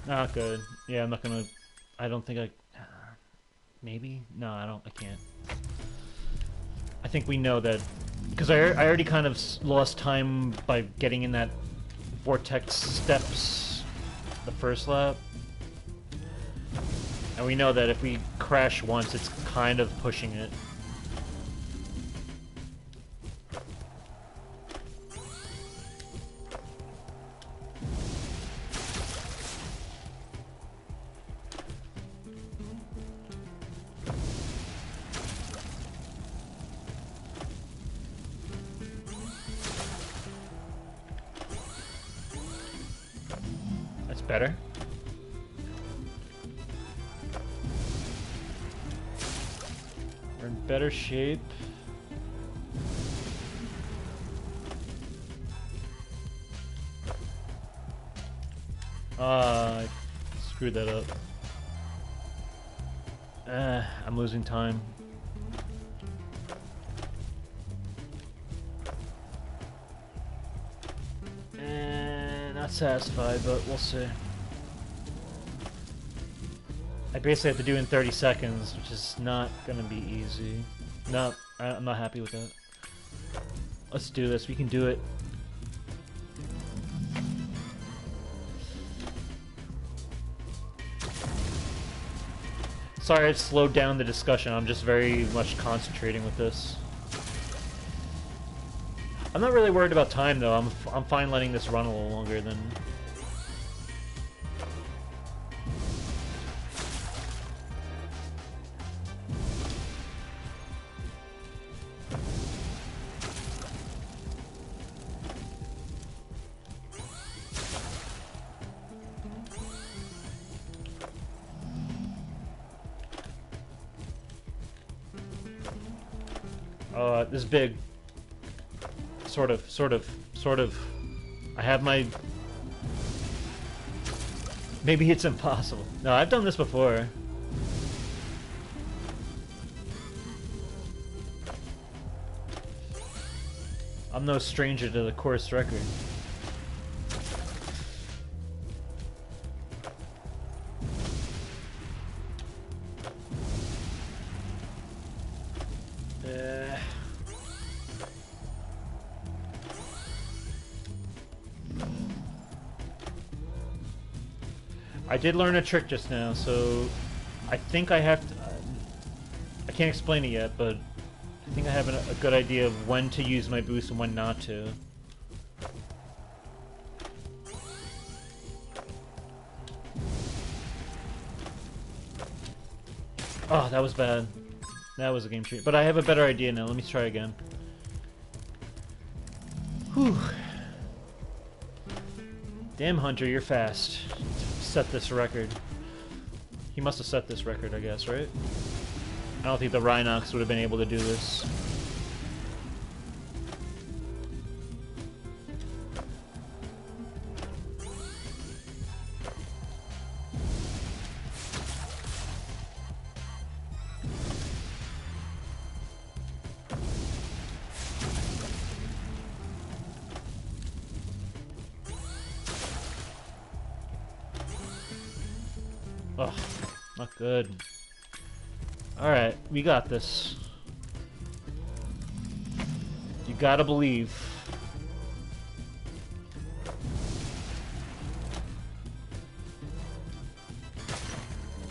Not good. Yeah, I'm not gonna... I don't think I... maybe? No, I can't. I think we know that... Because I already kind of lost time by getting in that vortex steps the first lap. And we know that if we crash once, it's kind of pushing it. Better. We're in better shape. I screwed that up. I'm losing time. Not satisfied, but we'll see. I basically have to do it in 30 seconds, which is not gonna be easy. No, I'm not happy with that. Let's do this. We can do it. Sorry, I slowed down the discussion. I'm just very much concentrating with this. I'm not really worried about time though. I'm fine letting this run a little longer than. This is big. Sort of. I have my... Maybe it's impossible. No, I've done this before. I'm no stranger to the course record. I did learn a trick just now, so I think I have to... I can't explain it yet, but I think I have a good idea of when to use my boost and when not to. Oh, that was bad. That was a game changer. But I have a better idea now. Let me try again. Whew. Damn, Hunter, you're fast. Set this record. He must have set this record, I guess, right? I don't think the Rhinox would have been able to do this. Ugh, not good. Alright, we got this. You gotta believe.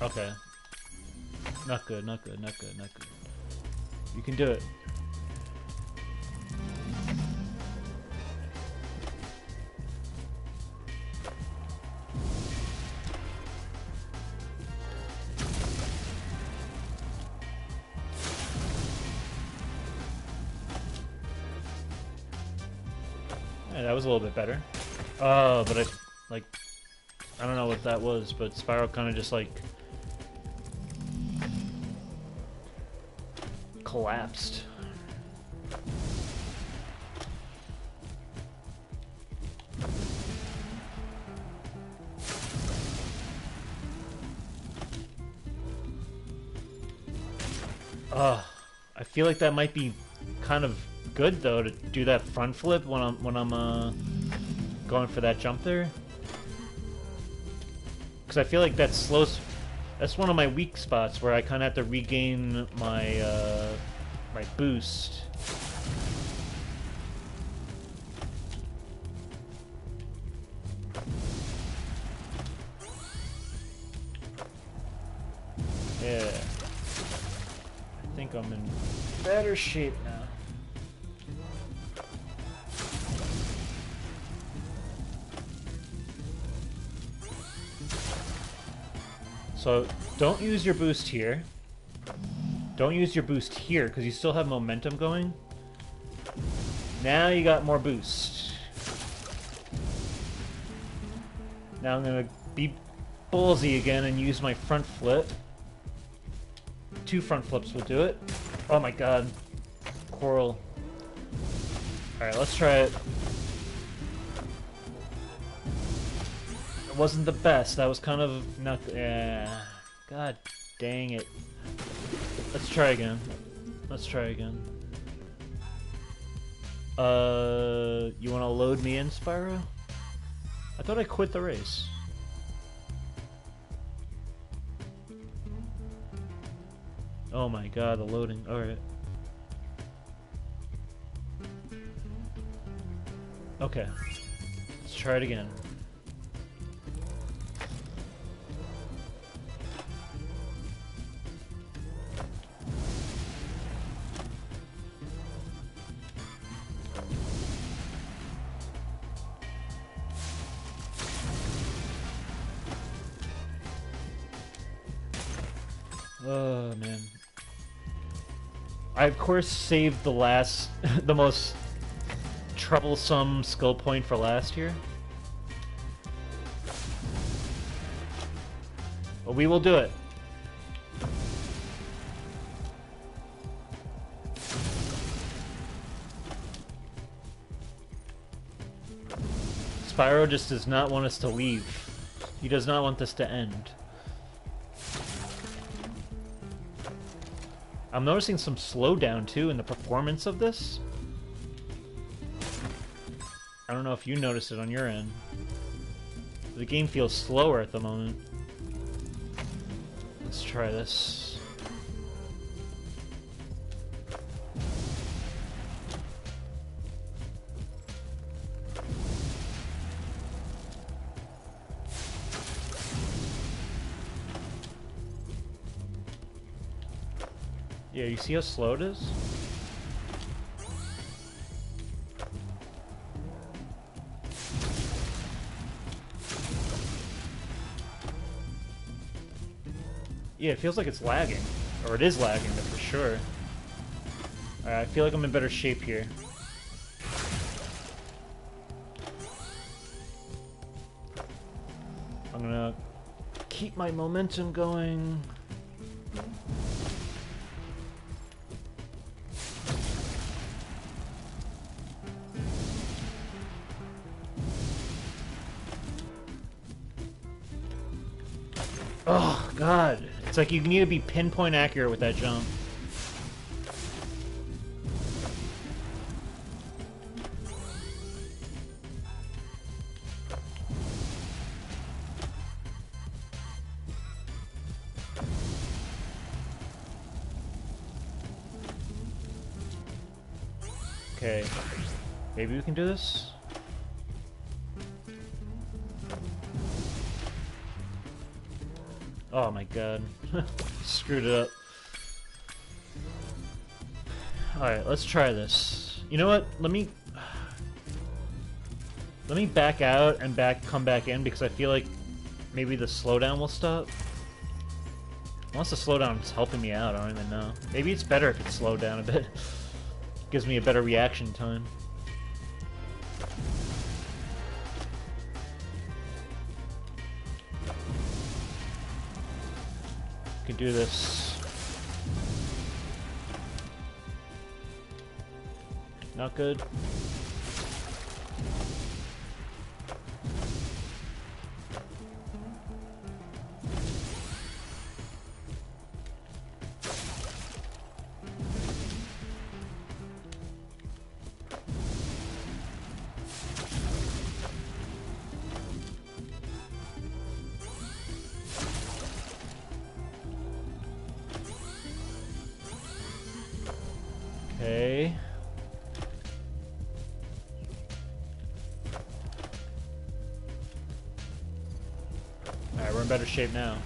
Okay. Not good, not good, not good, not good. You can do it. Yeah, that was a little bit better. Oh, but I don't know what that was, but Spyro kind of just, like, collapsed. I feel like that might be kind of good though to do that front flip when I'm going for that jump there, because I feel like that slows. That's one of my weak spots where I kind of have to regain my my boost. Yeah. I think I'm in better shape now. So, don't use your boost here. Don't use your boost here, because you still have momentum going. Now you got more boost. Now I'm going to be ballsy again and use my front flip. 2 front flips will do it. Oh my god. Coral. Alright, let's try it. It wasn't the best. That was kind of not... God dang it. Let's try again. Let's try again. You want to load me in, Spyro? I thought I quit the race. Oh my god, the loading. Alright. Okay. Let's try it again. Oh man. I of course saved the last, the most troublesome skill point for last here. But we will do it. Spyro just does not want us to leave. He does not want this to end. I'm noticing some slowdown too in the performance of this. I don't know if you noticed it on your end. The game feels slower at the moment. Let's try this. Yeah, you see how slow it is? Yeah, it feels like it's lagging. Or it is lagging, for sure. Alright, I feel like I'm in better shape here. I'm gonna keep my momentum going. Oh, God. It's like you need to be pinpoint accurate with that jump. Okay. Maybe we can do this? Oh my god. Screwed it up. Alright, let's try this. You know what? Let me back out and come back in because I feel like maybe the slowdown will stop. Unless the slowdown is helping me out, I don't even know. Maybe it's better if it's slowed down a bit. Gives me a better reaction time. Can do this. Not good. Okay. Alright, we're in better shape now.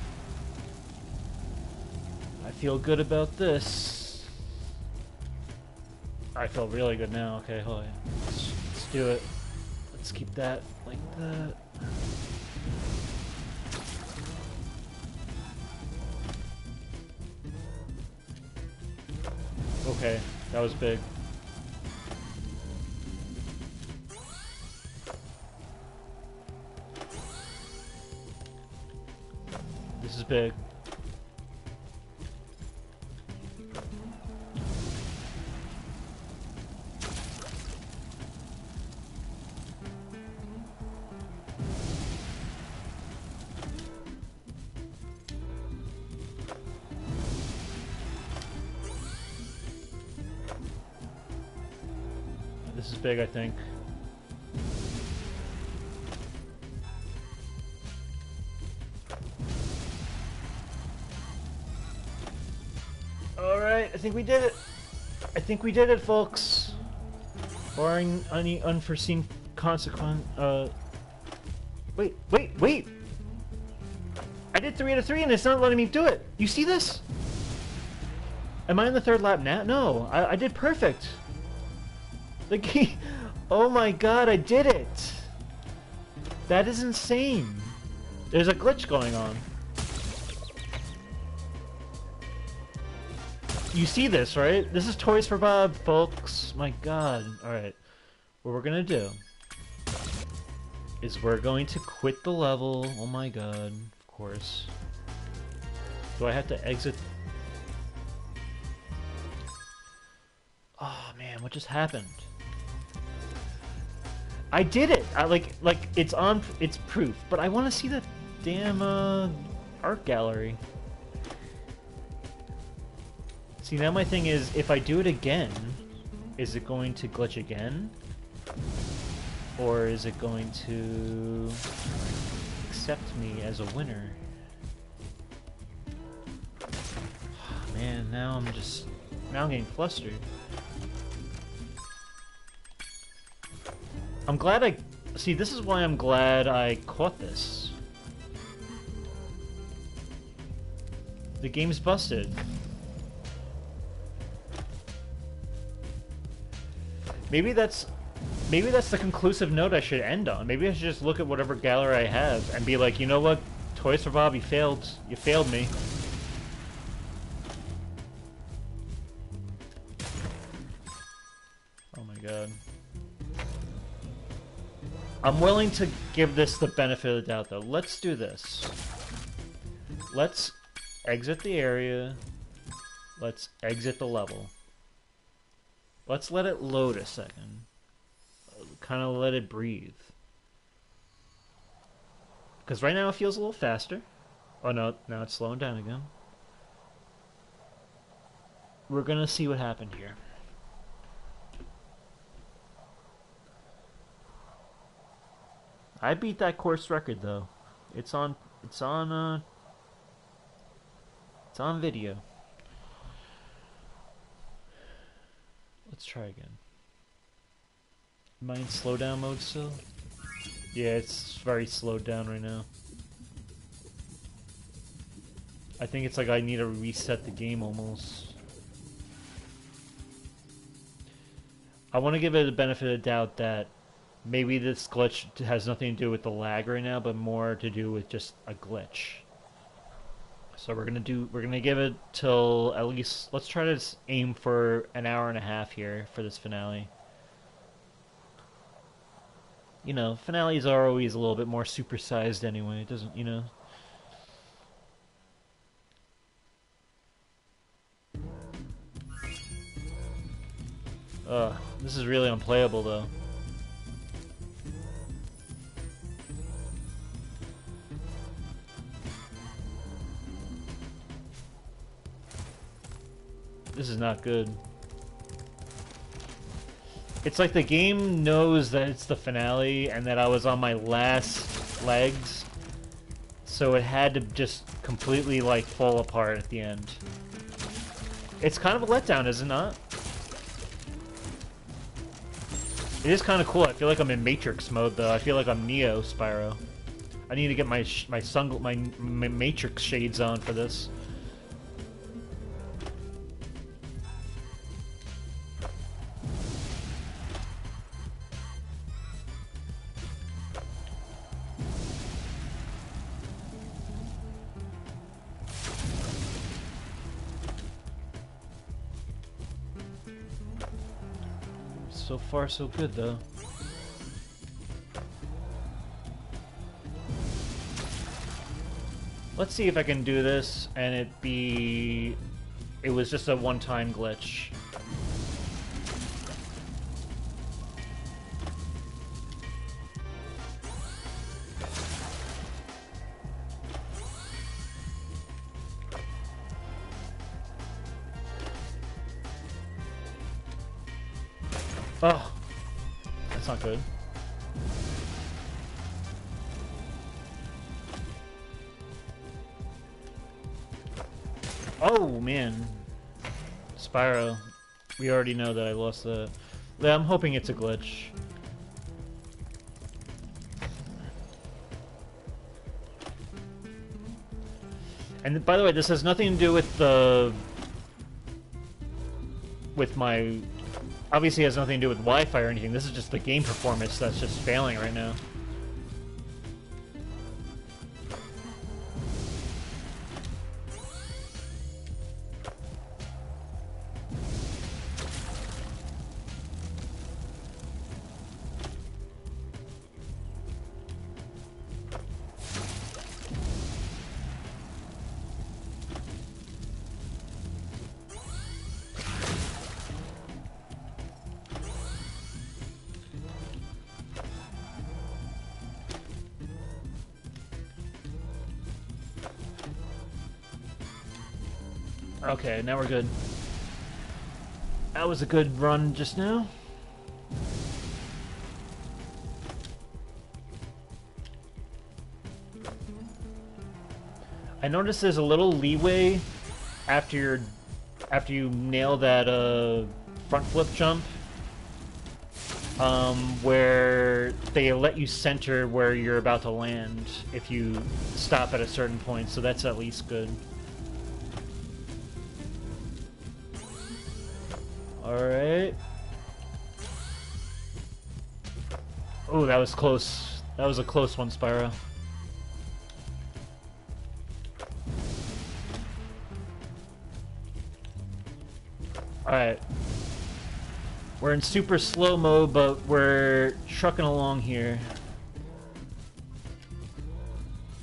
I feel good about this. I feel really good now. Okay, hold on. Let's do it. Let's keep that like that. Okay, that was big. This is big. This is big, I think. Alright, I think we did it. I think we did it, folks. Barring any unforeseen consequence. Wait. I did 3 out of 3 and it's not letting me do it. You see this? Am I in the 3rd lap now? No, I did perfect. The game. Oh my god, I did it! That is insane. There's a glitch going on. You see this, right? This is Toys for Bob, folks. My god. Alright. What we're gonna do is we're going to quit the level. Oh my god. Of course. Do I have to exit? Oh man, what just happened? I did it! Like it's on, it's proof, but I want to see the damn, art gallery. See, now my thing is, if I do it again, is it going to glitch again? Or is it going to accept me as a winner? Man, now I'm getting flustered. I'm glad see, this is why I'm glad I caught this. The game's busted. Maybe that's the conclusive note I should end on. Maybe I should just look at whatever gallery I have and be like, you know what, Toys for Bob, you failed. You failed me. Oh my god. I'm willing to give this the benefit of the doubt, though. Let's do this. Let's exit the area. Let's exit the level. Let's let it load a second. Kind of let it breathe. Because right now it feels a little faster. Oh no, now it's slowing down again. We're gonna see what happened here. I beat that course record though. It's on video. Let's try again. Am I in slowdown mode still? Yeah, it's very slowed down right now. I think it's like I need to reset the game almost. I want to give it the benefit of the doubt that maybe this glitch has nothing to do with the lag right now, but more to do with just a glitch. So we're gonna give it till at least, let's try to aim for an hour and a half here for this finale. You know, finales are always a little bit more supersized anyway. It doesn't, you know. This is really unplayable though. This is not good. It's like the game knows that it's the finale and that I was on my last legs, so it had to just completely like fall apart at the end. It's kind of a letdown, is it not? It is kind of cool. I feel like I'm in Matrix mode though. I feel like I'm Neo Spyro. I need to get my Matrix shades on for this. So far, so good, though. Let's see if I can do this, and it was just a one-time glitch. Oh, that's not good. Oh, man. Spyro. We already know that I lost the... Yeah, I'm hoping it's a glitch. And by the way, this has nothing to do with the... with my... Obviously it has nothing to do with Wi-Fi or anything. This is just the game performance that's just failing right now. Okay, now we're good. That was a good run just now. I noticed there's a little leeway after you nail that front flip jump, where they let you center where you're about to land if you stop at a certain point, so that's at least good. Alright. Oh, that was close. That was a close one, Spyro. Alright. We're in super slow mode, but we're trucking along here.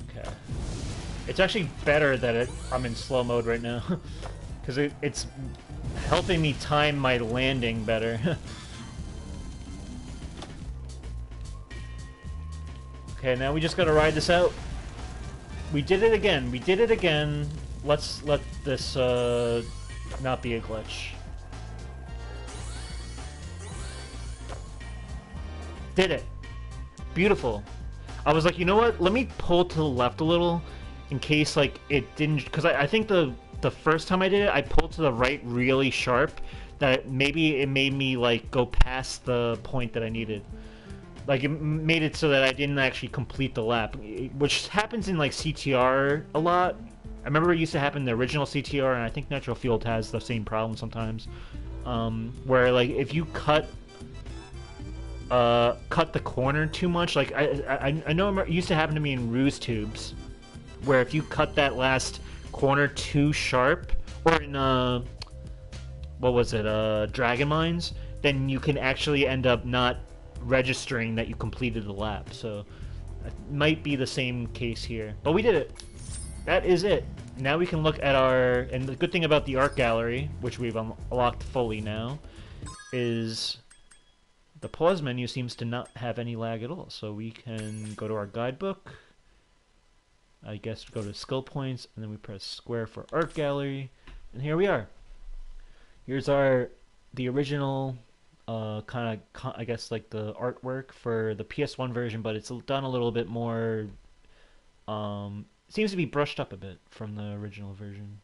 Okay. It's actually better that I'm in slow mode right now. Because it's helping me time my landing better. Okay, now we just gotta ride this out. We did it again. We did it again. Let's let this not be a glitch. Did it. Beautiful. I was like, you know what? Let me pull to the left a little in case like it didn't, because I think the first time I did it, I pulled to the right really sharp that maybe it made me like go past the point that I needed. Like it made it so that I didn't actually complete the lap, which happens in like CTR a lot. I remember it used to happen in the original CTR, and I think Natural Field has the same problem sometimes, where like if you cut the corner too much, like I know it used to happen to me in Ruse Tubes, where if you cut that last corner too sharp, or in what was it, Dragon Mines, then you can actually end up not registering that you completed the lap. So it might be the same case here, but we did it. That is it. Now we can look at our, and the good thing about the art gallery, which we've unlocked fully now, is the pause menu seems to not have any lag at all. So we can go to our guidebook, I guess go to skill points, and then we press square for art gallery, and here we are. Here's the original kind of, I guess, like the artwork for the PS1 version, but it's done a little bit more, seems to be brushed up a bit from the original version.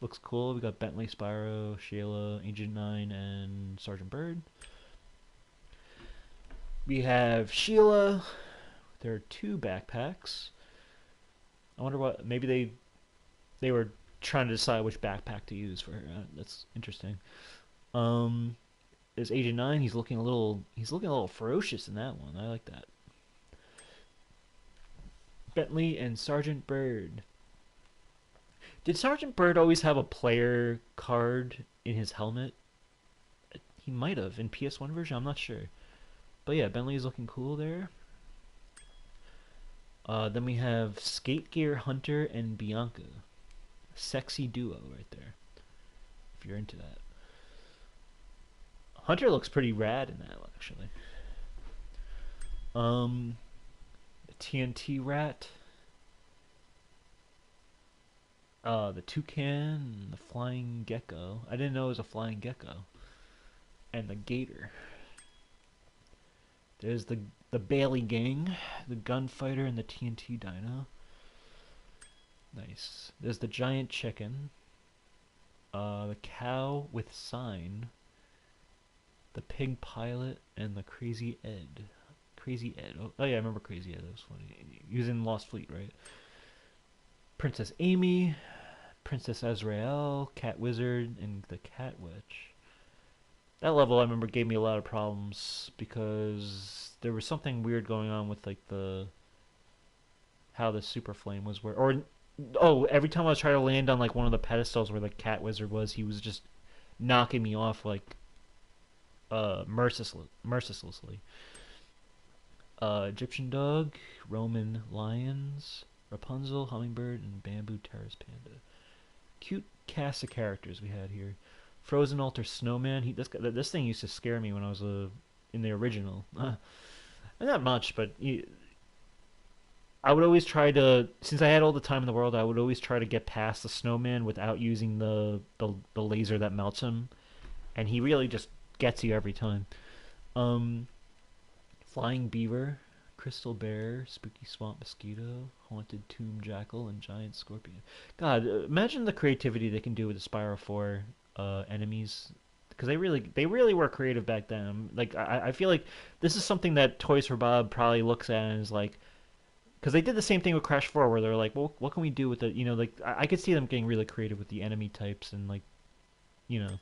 Looks cool. We got Bentley, Spyro, Sheila, Agent 9, and Sergeant Bird. We have Sheila. There are 2 backpacks. I wonder what, maybe they were trying to decide which backpack to use for her. That's interesting. There's Agent 9. He's looking a little ferocious in that one. I like that. Bentley and Sergeant Bird. Did Sergeant Bird always have a player card in his helmet? He might have in PS1 version. I'm not sure. But yeah, Bentley's looking cool there. Then we have Skate Gear Hunter and Bianca. Sexy duo right there. If you're into that. Hunter looks pretty rad in that one, actually. The TNT Rat. The Toucan, the Flying Gecko. I didn't know it was a Flying Gecko. And the Gator. There's the Bailey Gang, the Gunfighter, and the TNT Dino. Nice. There's the Giant Chicken. The Cow with Sign. The Pig Pilot, and the Crazy Ed. Crazy Ed. Oh yeah, I remember Crazy Ed. That was funny. He was in Lost Fleet, right? Princess Amy, Princess Azrael, Cat Wizard, and the Cat Witch. That level, I remember, gave me a lot of problems because there was something weird going on with like how the Super Flame was every time I was trying to land on like one of the pedestals where the Cat Wizard was, he was just knocking me off like mercilessly. Egyptian Dog, Roman Lions, Rapunzel, Hummingbird, and Bamboo Terrace Panda. Cute cast of characters we had here. Frozen Altar Snowman. This thing used to scare me when I was in the original. Not much, but I would always try to, since I had all the time in the world, I would always try to get past the snowman without using the laser that melts him, and he really just gets you every time. Flying Beaver, Crystal Bear, Spooky Swamp Mosquito, Haunted Tomb Jackal, and Giant Scorpion. God, imagine the creativity they can do with the Spyro 4 enemies, because they really were creative back then. Like I feel like this is something that Toys for Bob probably looks at and is like, because they did the same thing with Crash 4, where they're like, well, what can we do with the, like I could see them getting really creative with the enemy types and like, Then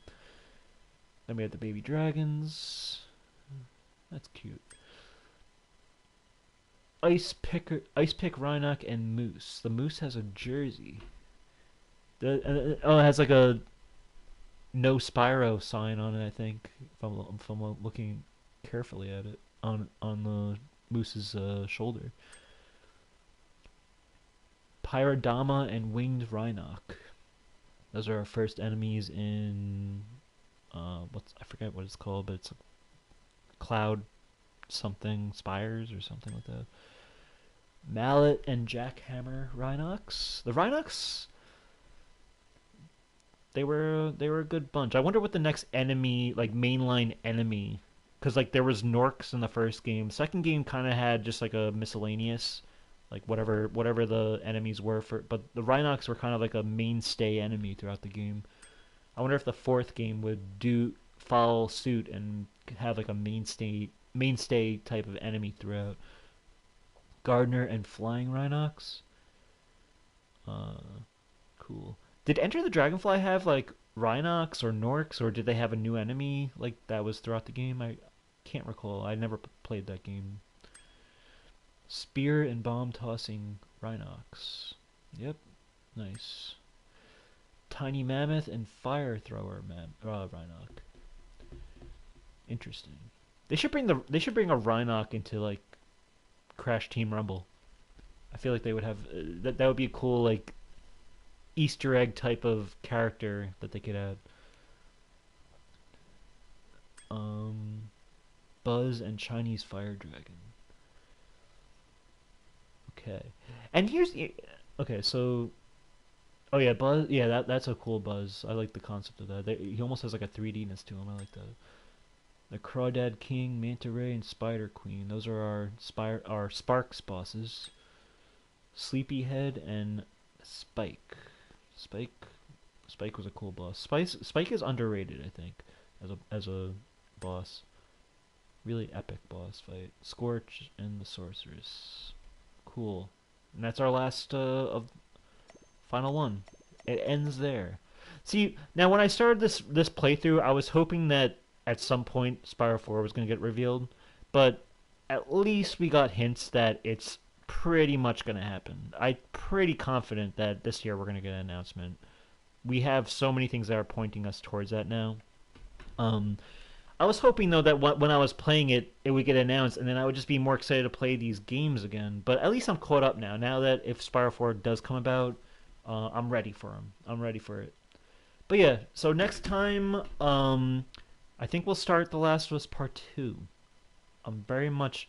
we have the baby dragons. That's cute. Ice Pick Rhinoc, and Moose. The Moose has a jersey. It has like a no Spyro sign on it, I think, if I'm looking carefully at it, on the Moose's shoulder. Pyrodama and Winged Rhinoc. Those are our first enemies in I forget what it's called, but it's Cloud something Spires or something like that. Mallet and Jackhammer Rhinocs. The Rhinocs, they were a good bunch. I wonder what the next enemy, like mainline enemy, because like there was Norks in the first game. Second game kind of had just like a miscellaneous, like whatever the enemies were for. But the Rhinocs were kind of like a mainstay enemy throughout the game. I wonder if the fourth game would follow suit and have like a mainstay type of enemy throughout. Gardner and Flying Rhinocs. Cool. Did Enter the Dragonfly have like Rhinocs or Norks, or did they have a new enemy like that was throughout the game? I can't recall. I never played that game. Spear and Bomb Tossing Rhinocs. Yep, nice. Tiny Mammoth and Fire Thrower Rhinoc. Interesting. They should bring a Rhinoc into like Crash Team Rumble. I feel like they would have that would be a cool like Easter egg type of character that they could add. Buzz and Chinese Fire Dragon. Okay. And so oh yeah, Buzz, yeah, that's a cool Buzz. I like the concept of that. He almost has like a 3D-ness to him. I like that. The Crawdad King, Manta Ray, and Spider Queen. Those are our Sparks bosses. Sleepyhead and Spike. Spike was a cool boss. Spike is underrated, I think, as a boss. Really epic boss fight. Scorch and the Sorceress. Cool. And that's our last of final one. It ends there. See, now when I started this playthrough, I was hoping that at some point Spyro 4 was going to get revealed, but at least we got hints that it's pretty much going to happen. I'm pretty confident that this year we're going to get an announcement. We have so many things that are pointing us towards that now. I was hoping, though, that when I was playing it, it would get announced, and then I would just be more excited to play these games again. But at least I'm caught up now. Now that if Spyro 4 does come about, I'm ready for him. I'm ready for it. But yeah, so next time, I think we'll start The Last of Us Part 2. I'm very much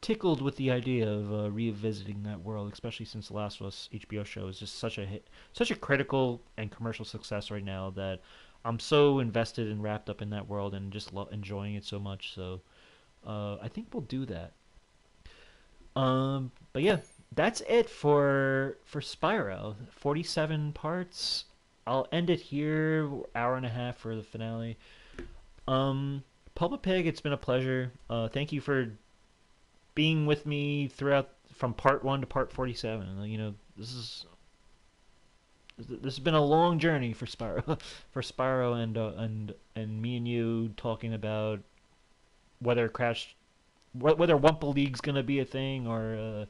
tickled with the idea of revisiting that world, especially since The Last of Us HBO show is just such a hit, such a critical and commercial success right now that I'm so invested and wrapped up in that world and just enjoying it so much. So I think we'll do that. But yeah, that's it for Spyro. 47 parts. I'll end it here. Hour and a half for the finale. Pulpa Pig, it's been a pleasure. Thank you for being with me throughout from part 1 to part 47. You know, this has been a long journey for Spyro, and me and you talking about whether Wumpa League's gonna be a thing, or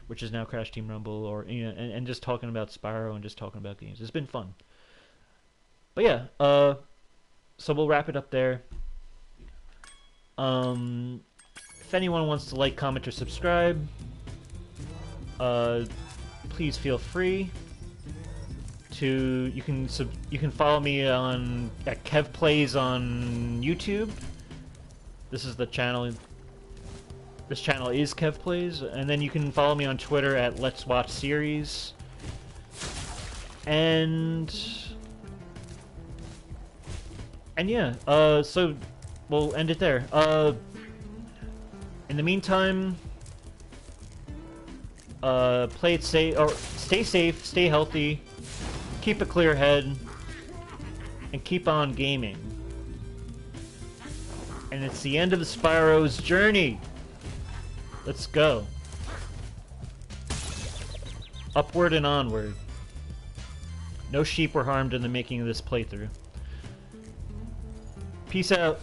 which is now Crash Team Rumble, or you know, and just talking about Spyro and just talking about games. It's been fun. But yeah, so we'll wrap it up there. If anyone wants to like, comment, or subscribe, please feel free to. You can follow me at Kev Plays on YouTube. This is the channel. This channel is Kev Plays, and then you can follow me on Twitter at Let's Watch Series. And yeah, so we'll end it there. In the meantime, play it safe, or stay safe, stay healthy, keep a clear head, and keep on gaming. And it's the end of the Spyro's journey. Let's go. Upward and onward. No sheep were harmed in the making of this playthrough. Peace out.